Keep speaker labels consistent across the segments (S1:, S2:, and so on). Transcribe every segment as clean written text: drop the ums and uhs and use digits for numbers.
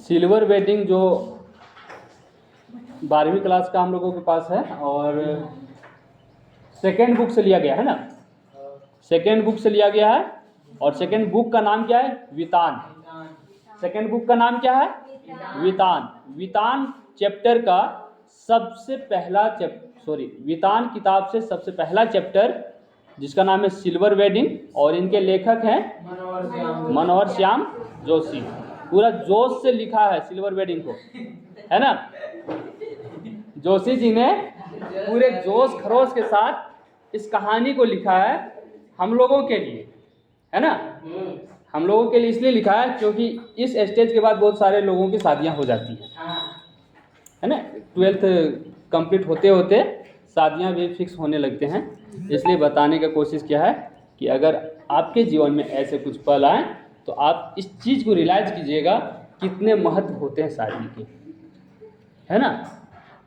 S1: Silver wedding जो 12वीं class का हम लोगों के पास है और सेकेंड बुक से लिया गया है ना, सेकेंड बुक से लिया गया है। और सेकेंड बुक का नाम क्या है? वितान। सेकेंड बुक का नाम क्या है? वितान। वितान चैप्टर का सबसे पहला वितान किताब से सबसे पहला चैप्टर जिसका नाम है सिल्वर वेडिंग, और इनके लेखक हैं मनोहर श्याम जोशी। पूरा जोश से लिखा है सिल्वर वेडिंग को, है ना। जोशी जी ने पूरे जोश खरोश के साथ इस कहानी को लिखा है हम लोगों के लिए, है ना। हम लोगों के लिए इसलिए लिखा है क्योंकि इस स्टेज के बाद बहुत सारे लोगों की शादियां हो जाती हैं, है ना। 12th कंप्लीट होते होते शादियां भी फिक्स होने लगते हैं। इसलिए बताने का कोशिश किया है कि अगर आपके जीवन में ऐसे कुछ पल आए तो आप इस चीज़ को रियलाइज कीजिएगा कितने महत्व होते हैं शादी के, है ना।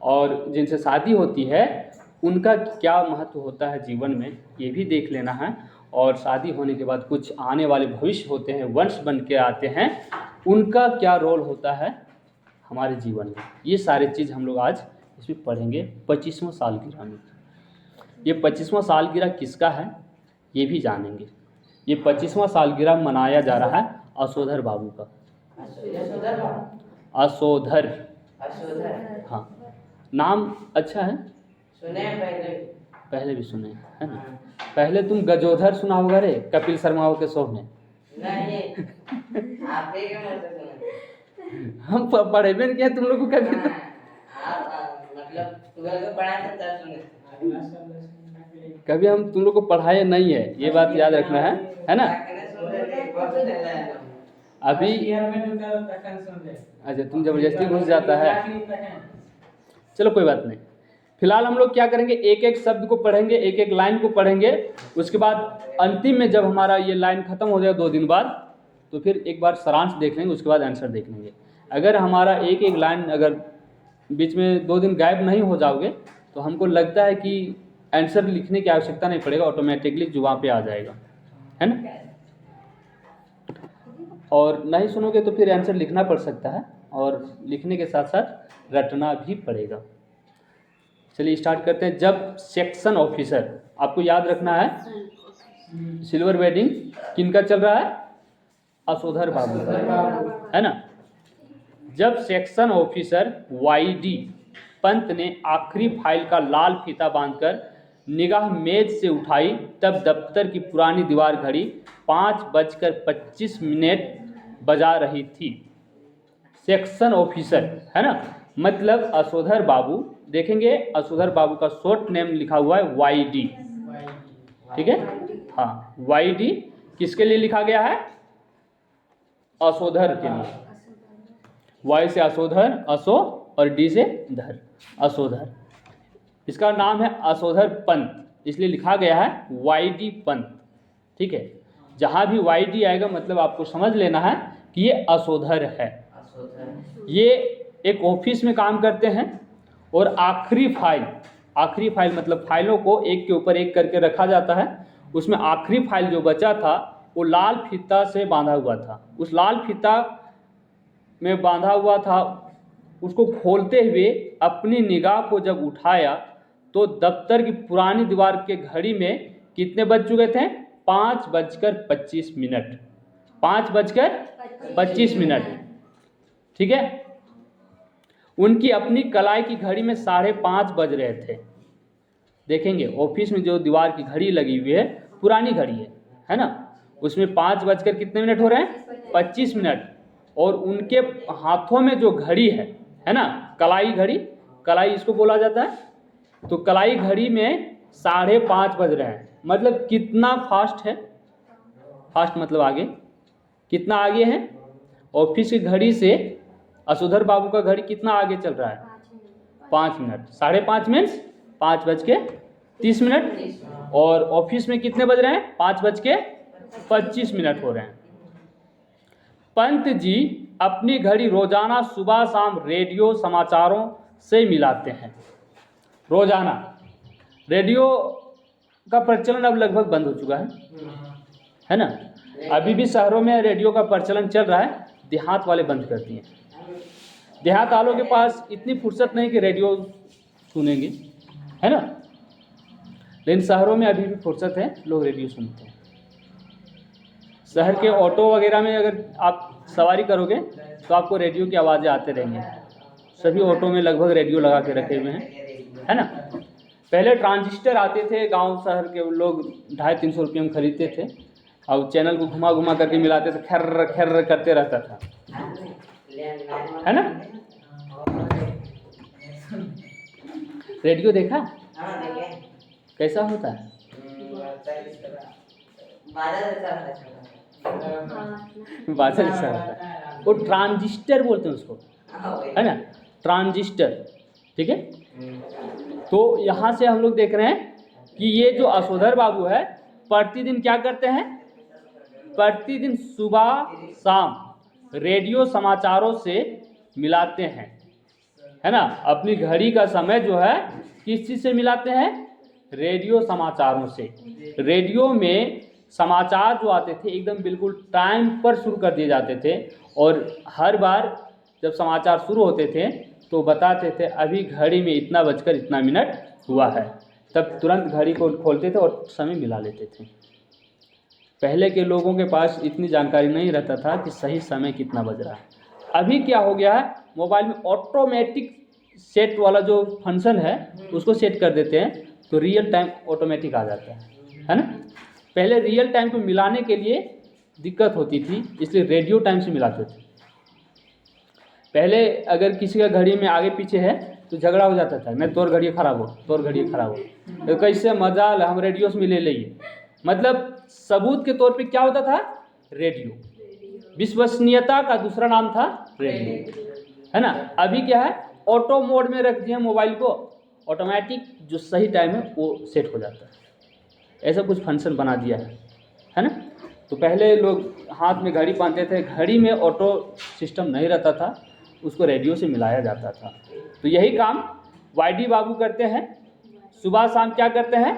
S1: और जिनसे शादी होती है उनका क्या महत्व होता है जीवन में, ये भी देख लेना है। और शादी होने के बाद कुछ आने वाले भविष्य होते हैं, वंश बन के आते हैं, उनका क्या रोल होता है हमारे जीवन में, ये सारी चीज़ हम लोग आज इसमें पढ़ेंगे 25वां सालगिरह में। ये 25वां सालगिरह किसका है ये भी जानेंगे। ये 25वां सालगिरह मनाया जा रहा है असोधर बाबू का। असोधर, हाँ, नाम अच्छा है,
S2: सुने
S1: पहले भी सुने, है ना। पहले तुम गजोधर सुना होगा रे, कपिल शर्मा के शो में।
S2: नहीं, आप ही के मुंह से सुने।
S1: हम पढ़े भी नहीं किया तुम लोग को कभी तो।
S2: आप मतलब 12 को पढ़ा था तब सुने।
S1: कभी हम तुम लोग को पढ़ाए नहीं है, ये बात याद रखना है ना। अभी अच्छा, तुम जबरदस्ती घुस जाता है, चलो कोई बात नहीं। फिलहाल हम लोग क्या करेंगे, एक एक शब्द को पढ़ेंगे, एक एक लाइन को पढ़ेंगे। उसके बाद अंतिम में जब हमारा ये लाइन खत्म हो जाएगा 2 दिन बाद, तो फिर एक बार सारांश देख लेंगे, उसके बाद आंसर देख लेंगे। अगर हमारा एक एक लाइन अगर बीच में 2 दिन गायब नहीं हो जाओगे तो हमको लगता है कि आंसर लिखने की आवश्यकता नहीं पड़ेगा, ऑटोमेटिकली जो वहाँ पे आ जाएगा, है ना। और नहीं सुनोगे तो फिर आंसर लिखना पड़ सकता है, और लिखने के साथ साथ रटना भी पड़ेगा। चलिए स्टार्ट करते हैं। जब सेक्शन ऑफिसर, आपको याद रखना है सिल्वर वेडिंग किनका चल रहा है? असोधर बाबू का, है ना। जब सेक्शन ऑफिसर वाईडी पंत ने आखिरी फाइल का लाल फीता बांधकर निगाह मेज से उठाई, तब दफ्तर की पुरानी दीवार घड़ी 5:25 बजा रही थी। सेक्शन ऑफिसर, है ना, मतलब असोधर बाबू। देखेंगे असोधर बाबू का शॉर्ट नेम लिखा हुआ है वाईडी, ठीक है। हाँ, वाईडी किसके लिए लिखा गया है? असोधर के लिए। वाई से असोधर, असो, और डी से धर, असोधर। इसका नाम है असोधर पंत, इसलिए लिखा गया है वाईडी पंत, ठीक है। जहाँ भी वाईडी आएगा मतलब आपको समझ लेना है कि ये असोधर है। ये एक ऑफिस में काम करते हैं और आखिरी फाइल मतलब फाइलों को एक के ऊपर एक करके रखा जाता है। उसमें आखिरी फाइल जो बचा था वो लाल फीता से बांधा हुआ था। उस लाल फीता में बांधा हुआ था, उसको खोलते हुए अपनी निगाह को जब उठाया तो दफ्तर की पुरानी दीवार के घड़ी में कितने बज चुके थे? 5:25। 5:25, ठीक है। उनकी अपनी कलाई की घड़ी में 5:30 बज रहे थे। देखेंगे ऑफिस में जो दीवार की घड़ी लगी हुई है, पुरानी घड़ी है ना, उसमें 5 कितने मिनट हो रहे हैं? 25। और उनके हाथों में जो घड़ी है ना, कलाई घड़ी, कलाई इसको बोला जाता है। तो कलाई घड़ी में 5:30 बज रहे हैं, मतलब कितना फास्ट है? फास्ट मतलब आगे, कितना आगे है? ऑफिस की घड़ी से असोधर बाबू का घड़ी कितना आगे चल रहा है? 5 मिनट। 5:30 मीन्स 5:30। और ऑफिस में कितने बज रहे हैं? 5:25 हो रहे हैं। पंत जी अपनी घड़ी रोजाना सुबह शाम रेडियो समाचारों से मिलाते हैं। रोजाना रेडियो का प्रचलन अब लगभग बंद हो चुका है ना। अभी भी शहरों में रेडियो का प्रचलन चल रहा है, देहात वाले बंद कर दिए, देहात वालों के पास इतनी फुर्सत नहीं कि रेडियो सुनेंगे, है ना, लेकिन शहरों में अभी भी फुर्सत है, लोग रेडियो सुनते हैं। शहर के ऑटो वगैरह में अगर आप सवारी करोगे तो आपको रेडियो की आवाज़ें आते रहेंगे। सभी ऑटो में लगभग रेडियो लगा के रखे हुए हैं, है ना। पहले ट्रांजिस्टर आते थे, गांव शहर के लोग 250-300 रुपये में खरीदते थे और चैनल को घुमा घुमा करके मिलाते थे, खर्र खर्र करते रहता था, है ना। रेडियो देखा
S2: हाँ देखे।
S1: कैसा होता है? बादल जैसा होता है, वो ट्रांजिस्टर बोलते हैं उसको, है ना, ट्रांजिस्टर, ठीक है। तो यहाँ से हम लोग देख रहे हैं कि ये जो असोधर बाबू है प्रतिदिन क्या करते हैं, प्रतिदिन सुबह शाम रेडियो समाचारों से मिलाते हैं, है ना। अपनी घड़ी का समय जो है किस चीज़ से मिलाते हैं, रेडियो समाचारों से। रेडियो में समाचार जो आते थे एकदम बिल्कुल टाइम पर शुरू कर दिए जाते थे, और हर बार जब समाचार शुरू होते थे तो बताते थे अभी घड़ी में इतना बजकर इतना मिनट हुआ है, तब तुरंत घड़ी को खोलते थे और समय मिला लेते थे। पहले के लोगों के पास इतनी जानकारी नहीं रहता था कि सही समय कितना बज रहा है। अभी क्या हो गया है, मोबाइल में ऑटोमेटिक सेट वाला जो फंक्शन है उसको सेट कर देते हैं तो रियल टाइम ऑटोमेटिक आ जाता है ना। पहले रियल टाइम को मिलाने के लिए दिक्कत होती थी, इसलिए रेडियो टाइम से मिलाते थे। पहले अगर किसी का घड़ी में आगे पीछे है तो झगड़ा हो जाता था, नहीं तोर घड़ी खराब हो, तोर घड़ी खराब हो, तो कैसे मजाल हम रेडियो से मिले लिए, मतलब सबूत के तौर पे क्या होता था, रेडियो। विश्वसनीयता का दूसरा नाम था रेडियो, है ना। अभी क्या है, ऑटो मोड में रख दिया मोबाइल को, ऑटोमेटिक जो सही टाइम है वो सेट हो जाता है, ऐसा कुछ फंक्शन बना दिया है ना। तो पहले लोग हाथ में घड़ी पहनते थे, घड़ी में ऑटो सिस्टम नहीं रहता था, उसको रेडियो से मिलाया जाता था। तो यही काम वाईडी बाबू करते हैं, सुबह शाम क्या करते हैं,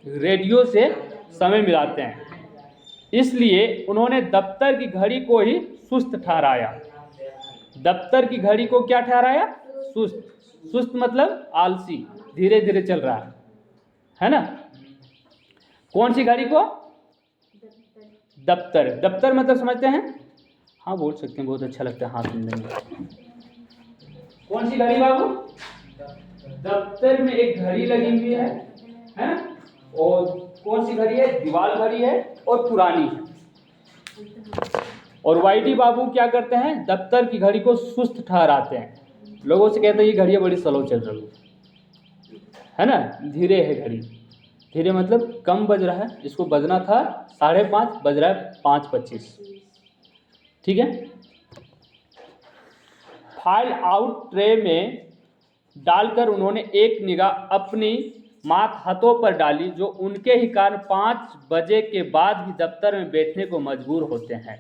S1: रेडियो से समय मिलाते हैं। इसलिए उन्होंने दफ्तर की घड़ी को ही सुस्त ठहराया। दफ्तर की घड़ी को क्या ठहराया, सुस्त। सुस्त मतलब आलसी, धीरे धीरे चल रहा है ना। कौन सी घड़ी को, दफ्तर। दफ्तर मतलब समझते हैं, हाँ बोल सकते हैं, बहुत अच्छा लगता है हाँ सुनने में। कौन सी घड़ी बाबू, दफ्तर में एक घड़ी लगी हुई है, और कौन सी घड़ी है, दीवार घड़ी है और पुरानी है। और वाईडी बाबू क्या करते हैं, दफ्तर की घड़ी को सुस्त ठहराते हैं। लोगों से कहते हैं ये घड़ियाँ बड़ी स्लो चल रही है ना, धीरे है घड़ी। धीरे मतलब कम बज रहा है, इसको बजना था 5:30, बज रहा है 5:25, ठीक है। फाइल आउट ट्रे में डालकर उन्होंने एक निगाह अपनी माथ हाथों पर डाली, जो उनके ही कारण 5 बजे के बाद भी दफ्तर में बैठने को मजबूर होते हैं।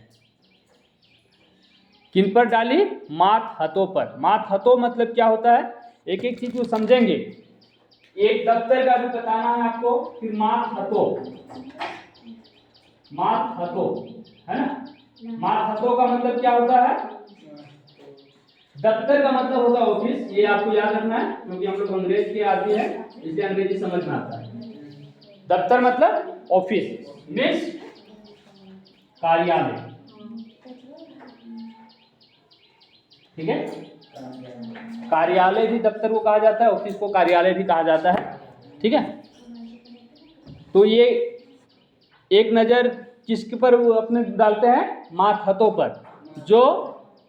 S1: किन पर डाली, माथ हाथों पर। माथ हाथों मतलब क्या होता है, एक एक चीज को समझेंगे। एक दफ्तर का भी बताना है आपको, फिर माथ हाथों, माथ हाथों, है ना। माथ हाथों का मतलब क्या होता है, दफ्तर का मतलब होता है ऑफिस, ये आपको याद रखना है क्योंकि हम लोग अंग्रेज के आदमी है, इसलिए अंग्रेजी समझ में आता है। दफ्तर मतलब ऑफिस, मीन्स कार्यालय, ठीक है। कार्यालय भी दफ्तर को कहा जाता है, ऑफिस को कार्यालय भी कहा जाता है, ठीक है। तो ये एक नज़र किसके पर अपने डालते हैं, माथ हाथों पर, जो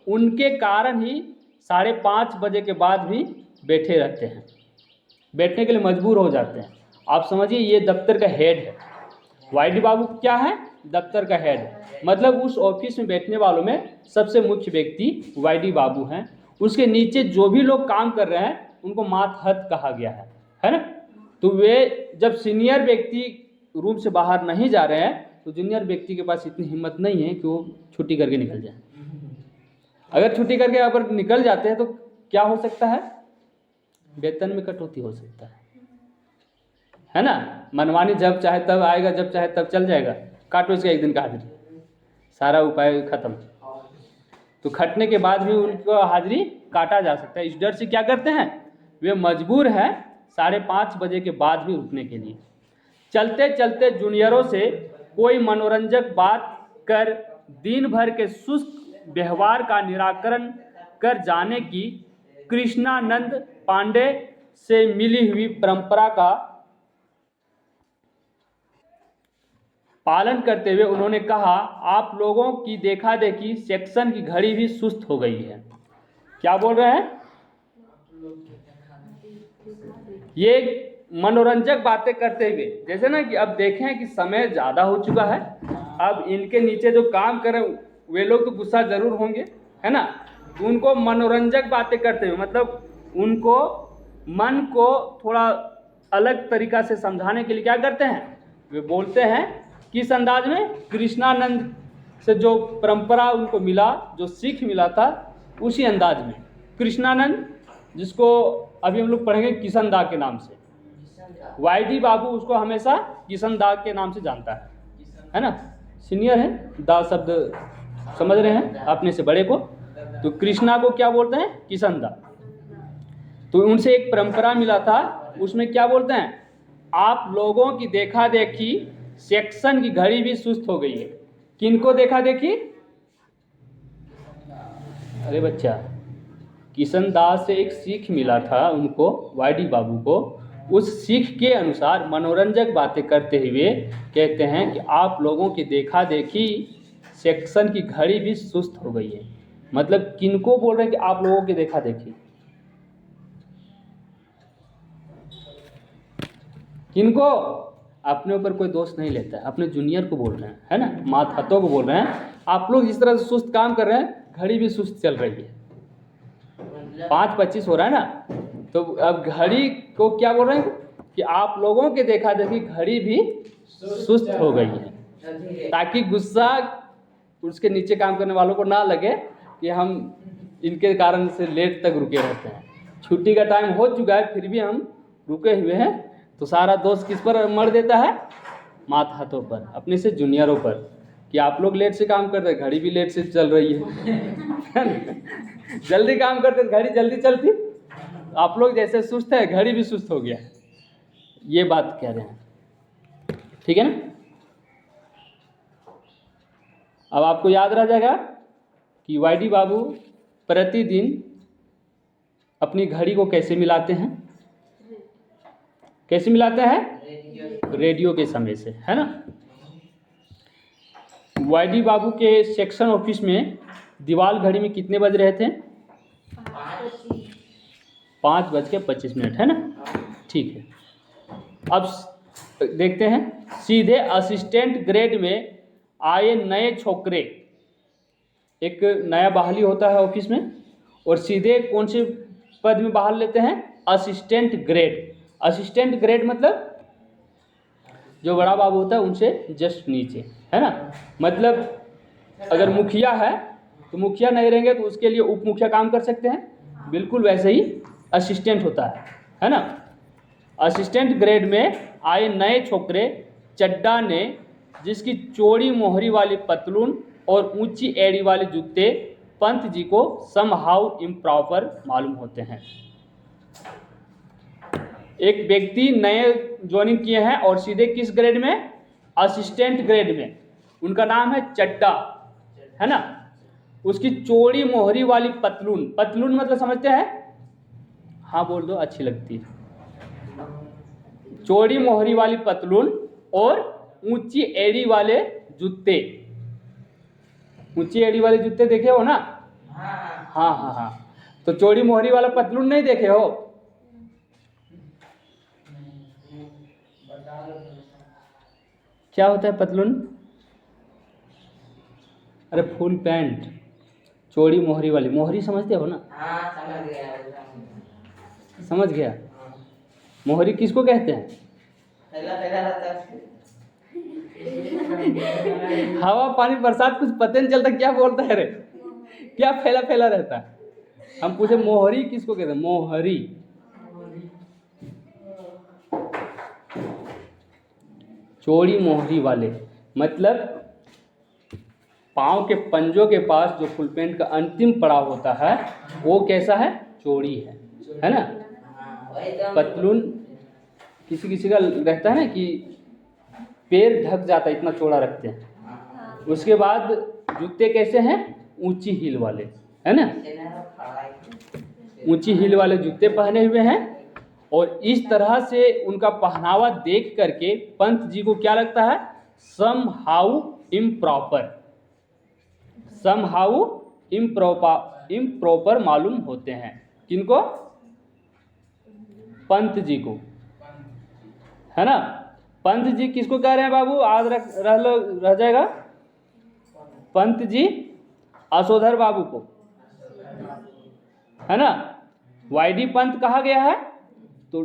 S1: उनके कारण ही 5:30 बजे के बाद भी बैठे रहते हैं, बैठने के लिए मजबूर हो जाते हैं। आप समझिए ये दफ्तर का हेड है। वाईडी बाबू क्या है, दफ्तर का हेड, मतलब उस ऑफिस में बैठने वालों में सबसे मुख्य व्यक्ति वाईडी बाबू हैं। उसके नीचे जो भी लोग काम कर रहे हैं उनको मातहत कहा गया है ना। तो वे जब सीनियर व्यक्ति रूम से बाहर नहीं जा रहे हैं तो जूनियर व्यक्ति के पास इतनी हिम्मत नहीं है कि वो छुट्टी करके निकल जाए। अगर छुट्टी करके अगर निकल जाते हैं तो क्या हो सकता है, वेतन में कटौती हो सकता है ना। मनमानी जब चाहे तब आएगा, जब चाहे तब चल जाएगा, काटो इसका एक दिन का हाजिरी, सारा उपाय खत्म। तो खटने के बाद भी उनको हाजिरी काटा जा सकता है। इस डर से क्या करते हैं, वे मजबूर हैं 5:30 बजे के बाद भी उठने के लिए। चलते चलते जूनियरों से कोई मनोरंजक बात कर दिन भर के सुस्त व्यवहार का निराकरण कर जाने की कृष्णानंद पांडे से मिली हुई परंपरा का पालन करते हुए उन्होंने कहा, आप लोगों की देखा देखी सेक्शन की घड़ी भी सुस्त हो गई है। क्या बोल रहे हैं, ये मनोरंजक बातें करते हुए, जैसे ना कि अब देखें कि समय ज़्यादा हो चुका है, अब इनके नीचे जो काम कर रहे हैं वे लोग तो गुस्सा जरूर होंगे, है ना। तो उनको मनोरंजक बातें करते हुए, मतलब उनको मन को थोड़ा अलग तरीका से समझाने के लिए क्या करते हैं, वे बोलते हैं किस अंदाज में, कृष्णानंद से जो परंपरा उनको मिला, जो सीख मिला था, उसी अंदाज में। कृष्णानंद जिसको अभी हम लोग पढ़ेंगे किशन दा के नाम से, वाईडी बाबू उसको हमेशा किशन दा के नाम से जानता है ना, सीनियर है, दा शब्द समझ रहे हैं अपने से बड़े को। तो कृष्णा को क्या बोलते हैं, किशन दा। तो उनसे एक परंपरा मिला था, उसमें क्या बोलते हैं, आप लोगों की देखा देखी सेक्शन की घड़ी भी सुस्त हो गई है। किनको देखा देखी, अरे बच्चा, किशन दास से एक सीख मिला था उनको, वाईडी बाबू को। उस सीख के अनुसार मनोरंजक बातें करते हुए कहते हैं कि आप लोगों की देखा देखी सेक्शन की घड़ी भी सुस्त हो गई है। मतलब किनको बोल रहे हैं कि आप लोगों की देखा देखी, किनको, अपने ऊपर कोई दोष नहीं लेता है, अपने जूनियर को बोल रहे हैं, है ना, माथातों को बोल रहे हैं, आप लोग जिस तरह से सुस्त काम कर रहे हैं घड़ी भी सुस्त चल रही है। 5:25 हो रहा है ना, तो अब घड़ी को क्या बोल रहे हैं कि आप लोगों के देखा देखी घड़ी भी सुस्त हो गई है, ताकि गुस्सा उसके नीचे काम करने वालों को ना लगे कि हम इनके कारण से लेट तक रुके रहते हैं। छुट्टी का टाइम हो चुका है फिर भी हम रुके हुए हैं, तो सारा दोष किस पर मर देता है, माथ हाथों पर, अपने से जूनियरों पर, कि आप लोग लेट से काम कर रहे हैं, घड़ी भी लेट से चल रही है। जल्दी काम करते घड़ी जल्दी चलती, आप लोग जैसे सुस्त है घड़ी भी सुस्त हो गया। ये बात कह रहे हैं, ठीक है ना। अब आपको याद रह जाएगा कि वाईडी बाबू प्रतिदिन अपनी घड़ी को कैसे मिलाते हैं, कैसे मिलाते हैं, रेडियो के समय से, है ना। वाईडी बाबू के सेक्शन ऑफिस में दीवाल घड़ी में कितने बज रहे थे, 5:25, है ना, ठीक है। अब देखते हैं, सीधे असिस्टेंट ग्रेड में आए नए छोकरे, एक नया बहाली होता है ऑफिस में, और सीधे कौन से पद में बहाल लेते हैं, असिस्टेंट ग्रेड। असिस्टेंट ग्रेड मतलब जो बड़ा बाबू होता है उनसे जस्ट नीचे, है ना। मतलब अगर मुखिया है तो मुखिया नहीं रहेंगे तो उसके लिए उप मुखिया काम कर सकते हैं, बिल्कुल वैसे ही असिस्टेंट होता है ना। असिस्टेंट ग्रेड में आए नए छोकरे चड्डा ने, जिसकी चौड़ी मोहरी वाली पतलून और ऊंची एड़ी वाले जूते पंत जी को समहाउ इम्प्रॉपर मालूम होते हैं। एक व्यक्ति नए ज्वाइनिंग किए हैं और सीधे किस ग्रेड में, असिस्टेंट ग्रेड में, उनका नाम है चड्डा, है ना। उसकी चौड़ी मोहरी वाली पतलून, पतलून मतलब समझते हैं, हाँ बोल दो, अच्छी लगती है। चौड़ी मोहरी वाली पतलून और ऊंची एड़ी वाले जूते, ऊंची एड़ी वाले जूते देखे हो ना, हाँ हाँ हाँ, तो चौड़ी मोहरी वाला पतलून नहीं देखे हो, क्या होता है पतलून, अरे फुल पैंट, चौड़ी मोहरी वाली, मोहरी समझते हो ना,
S2: समझ गया,
S1: समझ गया। मोहरी किसको कहते हैं,
S2: पहला रहता है,
S1: हवा पानी बरसात कुछ पता नहीं चलता क्या बोलता है रे, क्या फैला फैला रहता है। हम पूछे मोहरी किसको कहते हैं, मोहरी, चौड़ी मोहरी वाले मतलब पाँव के पंजों के पास जो फुल पैंट का अंतिम पड़ाव होता है वो कैसा है? चौड़ी है ना।
S2: वही तो
S1: पतलून किसी किसी का रहता है ना कि पैर ढक जाता है, इतना चौड़ा रखते हैं। उसके बाद जूते कैसे हैं? ऊंची हील वाले, है ना। ऊंची हील वाले जूते पहने हुए हैं और इस तरह से उनका पहनावा देख करके पंत जी को क्या लगता है? समहाउ इम्प्रॉपर, समहाउ इम्प्रॉपर मालूम होते हैं। किनको? पंत जी को, है ना। पंत जी किसको कह रहे हैं बाबू? आज रह जाएगा। पंत जी असोधर बाबू को, है ना। वाईडी पंत कहा गया है तो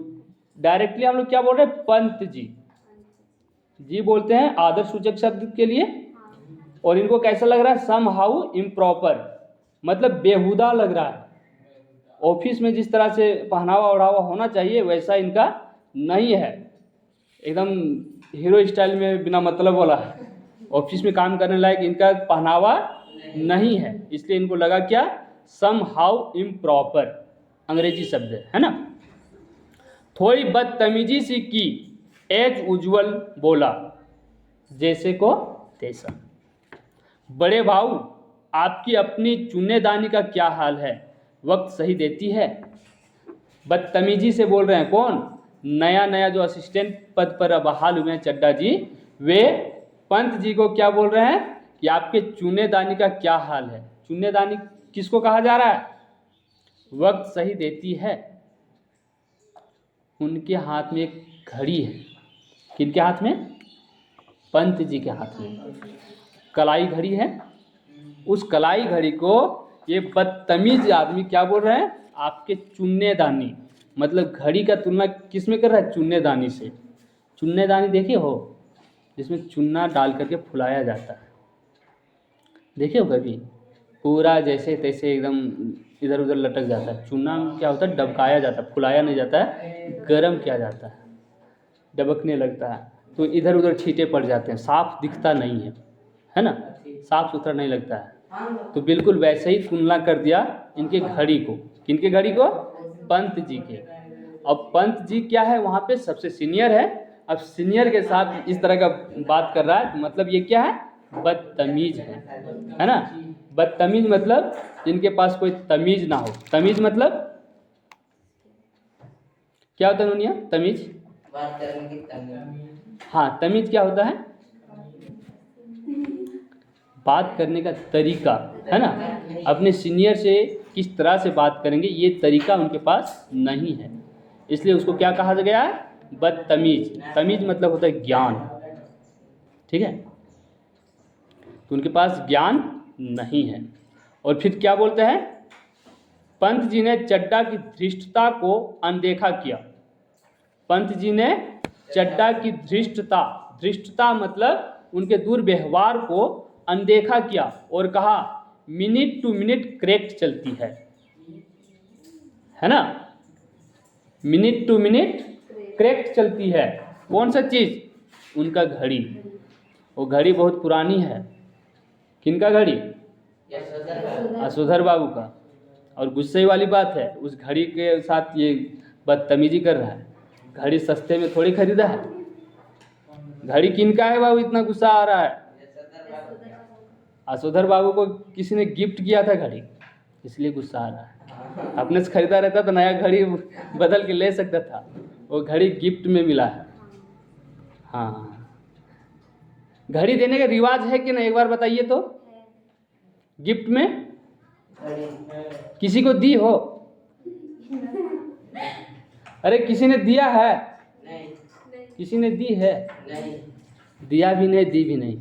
S1: डायरेक्टली हम लोग क्या बोल रहे हैं? पंत जी। जी बोलते हैं आदर सूचक शब्द के लिए। और इनको कैसा लग रहा है? समहाउ इम्प्रॉपर, मतलब बेहुदा लग रहा है। ऑफिस में जिस तरह से पहनावा ओढ़ावा होना चाहिए वैसा इनका नहीं है, एकदम हीरो स्टाइल में बिना मतलब वाला है। ऑफिस में काम करने लायक इनका पहनावा नहीं है, इसलिए इनको लगा क्या? समहाउ इम्प्रॉपर, अंग्रेजी शब्द है ना। थोड़ी बदतमीजी सी की, एज उज्जवल बोला, जैसे को तैसा। बड़े भाऊ आपकी अपनी चुन्नेदानी का क्या हाल है? वक्त सही देती है। बदतमीजी से बोल रहे हैं कौन? नया नया जो असिस्टेंट पद पर बहाल हुए हैं चड्डा जी, वे पंत जी को क्या बोल रहे हैं कि आपके चुन्नेदानी का क्या हाल है? चुन्नेदानी किसको कहा जा रहा है? वक्त सही देती है। उनके हाथ में एक घड़ी है। किनके हाथ में? पंत जी के हाथ में कलाई घड़ी है। उस कलाई घड़ी को ये बदतमीज आदमी क्या बोल रहे हैं? आपके चुन्नेदानी, मतलब घड़ी का तुलना किस में कर रहा है? चुन्नेदानी से। चुन्नेदानी देखे हो? जिसमें चुन्ना डाल करके फुलाया जाता है, देखे हो कभी? पूरा जैसे तैसे एकदम इधर उधर लटक जाता है। चुन्ना क्या होता है? डबकाया जाता है, फुलाया नहीं जाता है, गर्म किया जाता है, डबकने लगता है तो इधर उधर छींटे पड़ जाते हैं, साफ दिखता नहीं है ना, साफ सुथरा नहीं लगता है। तो बिल्कुल वैसे ही तुलना कर दिया इनके घड़ी को। किनके घड़ी को? पंत जी के। अब पंत जी क्या है? वहाँ पे सबसे सीनियर है। अब सीनियर के साथ इस तरह का बात कर रहा है तो मतलब ये क्या है? बदतमीज है ना। बदतमीज मतलब जिनके पास कोई तमीज ना हो। तमीज मतलब क्या होता है दुनिया? तमीज,
S2: बात करने की तमीज।
S1: हाँ, तमीज क्या होता है? बात करने का तरीका, है ना। अपने सीनियर से किस तरह से बात करेंगे ये तरीका उनके पास नहीं है, इसलिए उसको क्या कहा गया है? बदतमीज। तमीज मतलब होता है ज्ञान, ठीक है। तो उनके पास ज्ञान नहीं है। और फिर क्या बोलते हैं? पंत जी ने चड्डा की धृष्टता को अनदेखा किया। पंत जी ने चड्डा की धृष्टता, धृष्टता मतलब उनके दुर्व्यवहार को अनदेखा किया और कहा मिनट टू मिनट करेक्ट चलती है ना। मिनट टू मिनट करेक्ट चलती है। कौन सा चीज़? उनका घड़ी। वो घड़ी बहुत पुरानी है। किनका घड़ी? असोधर बाबू का। और गुस्से वाली बात है, उस घड़ी के साथ ये बदतमीजी कर रहा है। घड़ी सस्ते में थोड़ी खरीदा है। घड़ी किनका है बाबू? इतना गुस्सा आ रहा है। असोधर बाबू को किसी ने गिफ्ट किया था घड़ी, इसलिए गुस्सा आ रहा है। अपने से खरीदा रहता तो नया घड़ी बदल के ले सकता था, वो घड़ी गिफ्ट में मिला है। हाँ, घड़ी देने का रिवाज है कि नहीं? एक बार बताइए तो। गिफ्ट में किसी को दी हो? अरे किसी ने दिया है?
S2: नहीं।
S1: किसी ने दी है?
S2: नहीं।
S1: दिया भी नहीं, दी भी नहीं।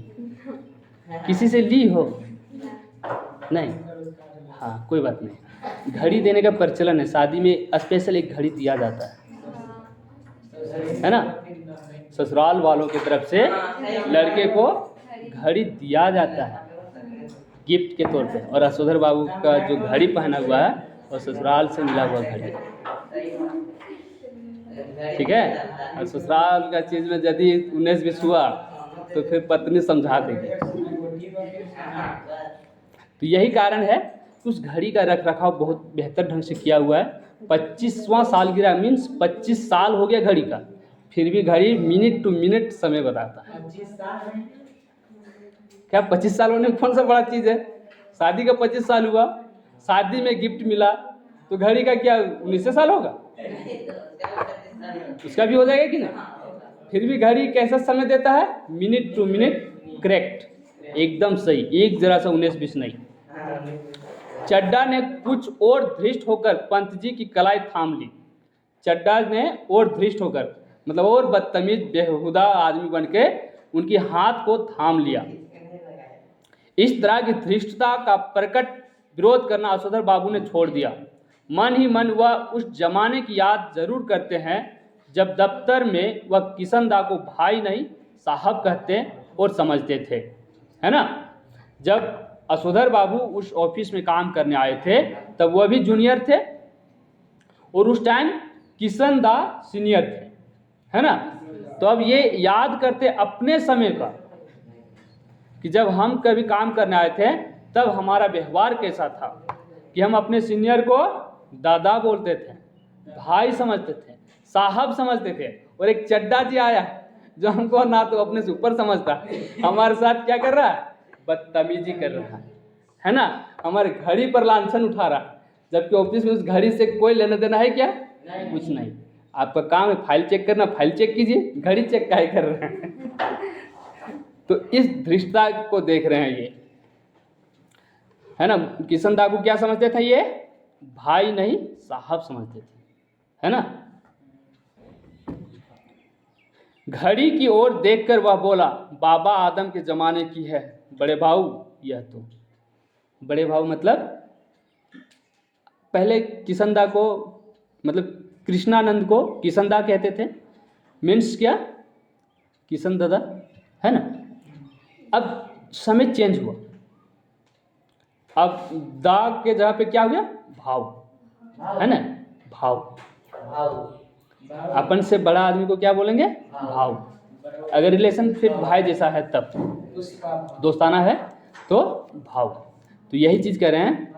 S1: किसी से ली हो? नहीं। हाँ, कोई बात नहीं। घड़ी देने का प्रचलन है, शादी में स्पेशल एक घड़ी दिया जाता है ना। ससुराल वालों की तरफ से लड़के को घड़ी दिया जाता है गिफ्ट के तौर पे। और असोधर बाबू का जो घड़ी पहना हुआ है वो ससुराल से मिला हुआ घड़ी, ठीक है। और ससुराल का चीज़ में यदि 19-20 हुआ तो फिर पत्नी समझा देगी। तो यही कारण है कि उस घड़ी का रख रखाव बहुत बेहतर ढंग से किया हुआ है। 25वां सालगिरह मीन्स 25 साल हो गया घड़ी का, फिर भी घड़ी मिनट टू मिनट समय बताता है।
S2: 25 साल
S1: क्या 25 साल होने में कौन सा बड़ा चीज़ है? शादी का 25 साल हुआ, शादी में गिफ्ट मिला, तो घड़ी का क्या 19 साल होगा? उसका भी हो जाएगा कि नहीं? फिर भी घड़ी कैसा समय देता है? मिनट टू मिनट करेक्ट, एकदम सही, एक जरा सा 19-20 नहीं। चड्डा ने कुछ और धृष्ट होकर पंत जी की कलाई थाम ली। चड्डा ने और धृष्ट होकर मतलब और बदतमीज बेहुदा आदमी बन के उनकी हाथ को थाम लिया। इस तरह की धृष्टता का प्रकट विरोध करना असोधर बाबू ने छोड़ दिया। मन ही मन वह उस जमाने की याद जरूर करते हैं जब दफ्तर में वह किशनदा को भाई नहीं साहब कहते और समझते थे, है ना। जब असोधर बाबू उस ऑफिस में काम करने आए थे तब वह भी जूनियर थे और उस टाइम किशनदा सीनियर थे, है ना। तो अब ये याद करते अपने समय का कि जब हम कभी काम करने आए थे तब हमारा व्यवहार कैसा था कि हम अपने सीनियर को दादा बोलते थे, भाई समझते थे, साहब समझते थे। और एक चड्डा जी आया जो हमको ना तो अपने से ऊपर समझता, हमारे साथ क्या कर रहा है? बदतमीजी कर रहा है ना। हमारे घड़ी पर लांछन उठा रहा, जबकि ऑफिस में उस घड़ी से कोई लेना देना है क्या? कुछ नहीं। आपका काम है फाइल चेक करना, फाइल चेक कीजिए, घड़ी चेक काहे कर रहे हैं? तो इस धृष्टता को देख रहे हैं ये, है ना। किशनदा को क्या समझते थे? ये भाई नहीं साहब समझते थे, है ना। घड़ी की ओर देखकर वह बोला, बाबा आदम के जमाने की है बड़े भाऊ यह तो। बड़े भाऊ मतलब पहले किशनदा को मतलब कृष्णानंद को किशनदा कहते थे, मीन्स क्या? किशन दादा, है ना। अब समय चेंज हुआ, अब दा के जगह पे क्या हो गया? भाव, है ना। भाव, अपन से बड़ा आदमी को क्या बोलेंगे? भाव। अगर रिलेशनशिप भाई जैसा है तब दोस्ताना है तो भाव। तो यही चीज कह रहे हैं,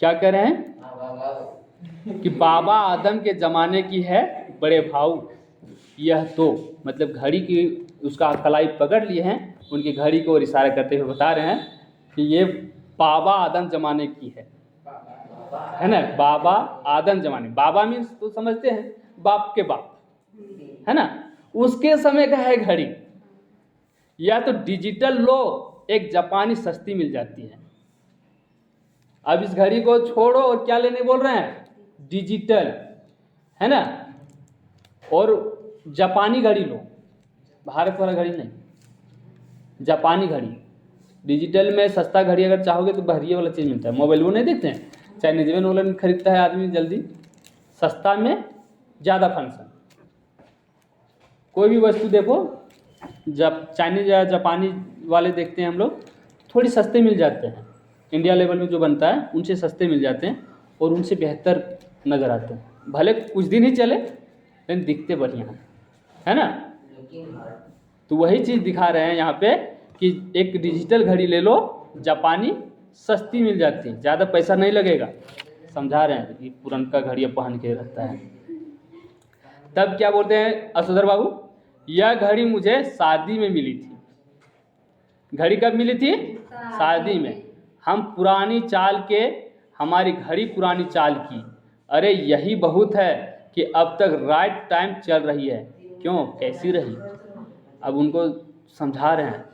S1: क्या कह रहे हैं कि बाबा आदम के जमाने की है बड़े भाऊ यह तो, मतलब घड़ी की उसका कलाई पकड़ लिए हैं, उनकी घड़ी को इशारा करते हुए बता रहे हैं कि ये बाबा आदम जमाने की है ना। बाबा आदम जमाने, बाबा मीन्स तो समझते हैं बाप के बाप, है ना। उसके समय का है घड़ी। या तो डिजिटल लो, एक जापानी सस्ती मिल जाती है। अब इस घड़ी को छोड़ो और क्या लेने बोल रहे हैं? डिजिटल, है ना। और जापानी घड़ी लो, भारत वाला घड़ी नहीं, जापानी घड़ी। डिजिटल में सस्ता घड़ी अगर चाहोगे तो बहरिया वाला चीज़ मिलता है। मोबाइल वो नहीं देखते हैं, चाइनीज में वाला खरीदता है आदमी जल्दी, सस्ता में ज़्यादा फंक्शन। कोई भी वस्तु देखो, जब चाइनीज या जापानी वाले देखते हैं हम लोग, थोड़ी सस्ते मिल जाते हैं। इंडिया लेवल में जो बनता है उनसे सस्ते मिल जाते हैं और उनसे बेहतर नज़र आते हैं। भले कुछ दिन ही चले लेकिन दिखते बढ़िया हैं, है ना। तो वही चीज़ दिखा रहे हैं यहाँ पे कि एक डिजिटल घड़ी ले लो, जापानी सस्ती मिल जाती है, ज़्यादा पैसा नहीं लगेगा। समझा रहे हैं कि पुरनका घड़ी पहन के रहता है। तब क्या बोलते हैं असोधर बाबू, यह घड़ी मुझे शादी में मिली थी। घड़ी कब मिली थी? शादी में। हम पुरानी चाल के, हमारी घड़ी पुरानी चाल की। अरे यही बहुत है कि अब तक राइट टाइम चल रही है। क्यों, कैसी रही? अब उनको समझा रहे हैं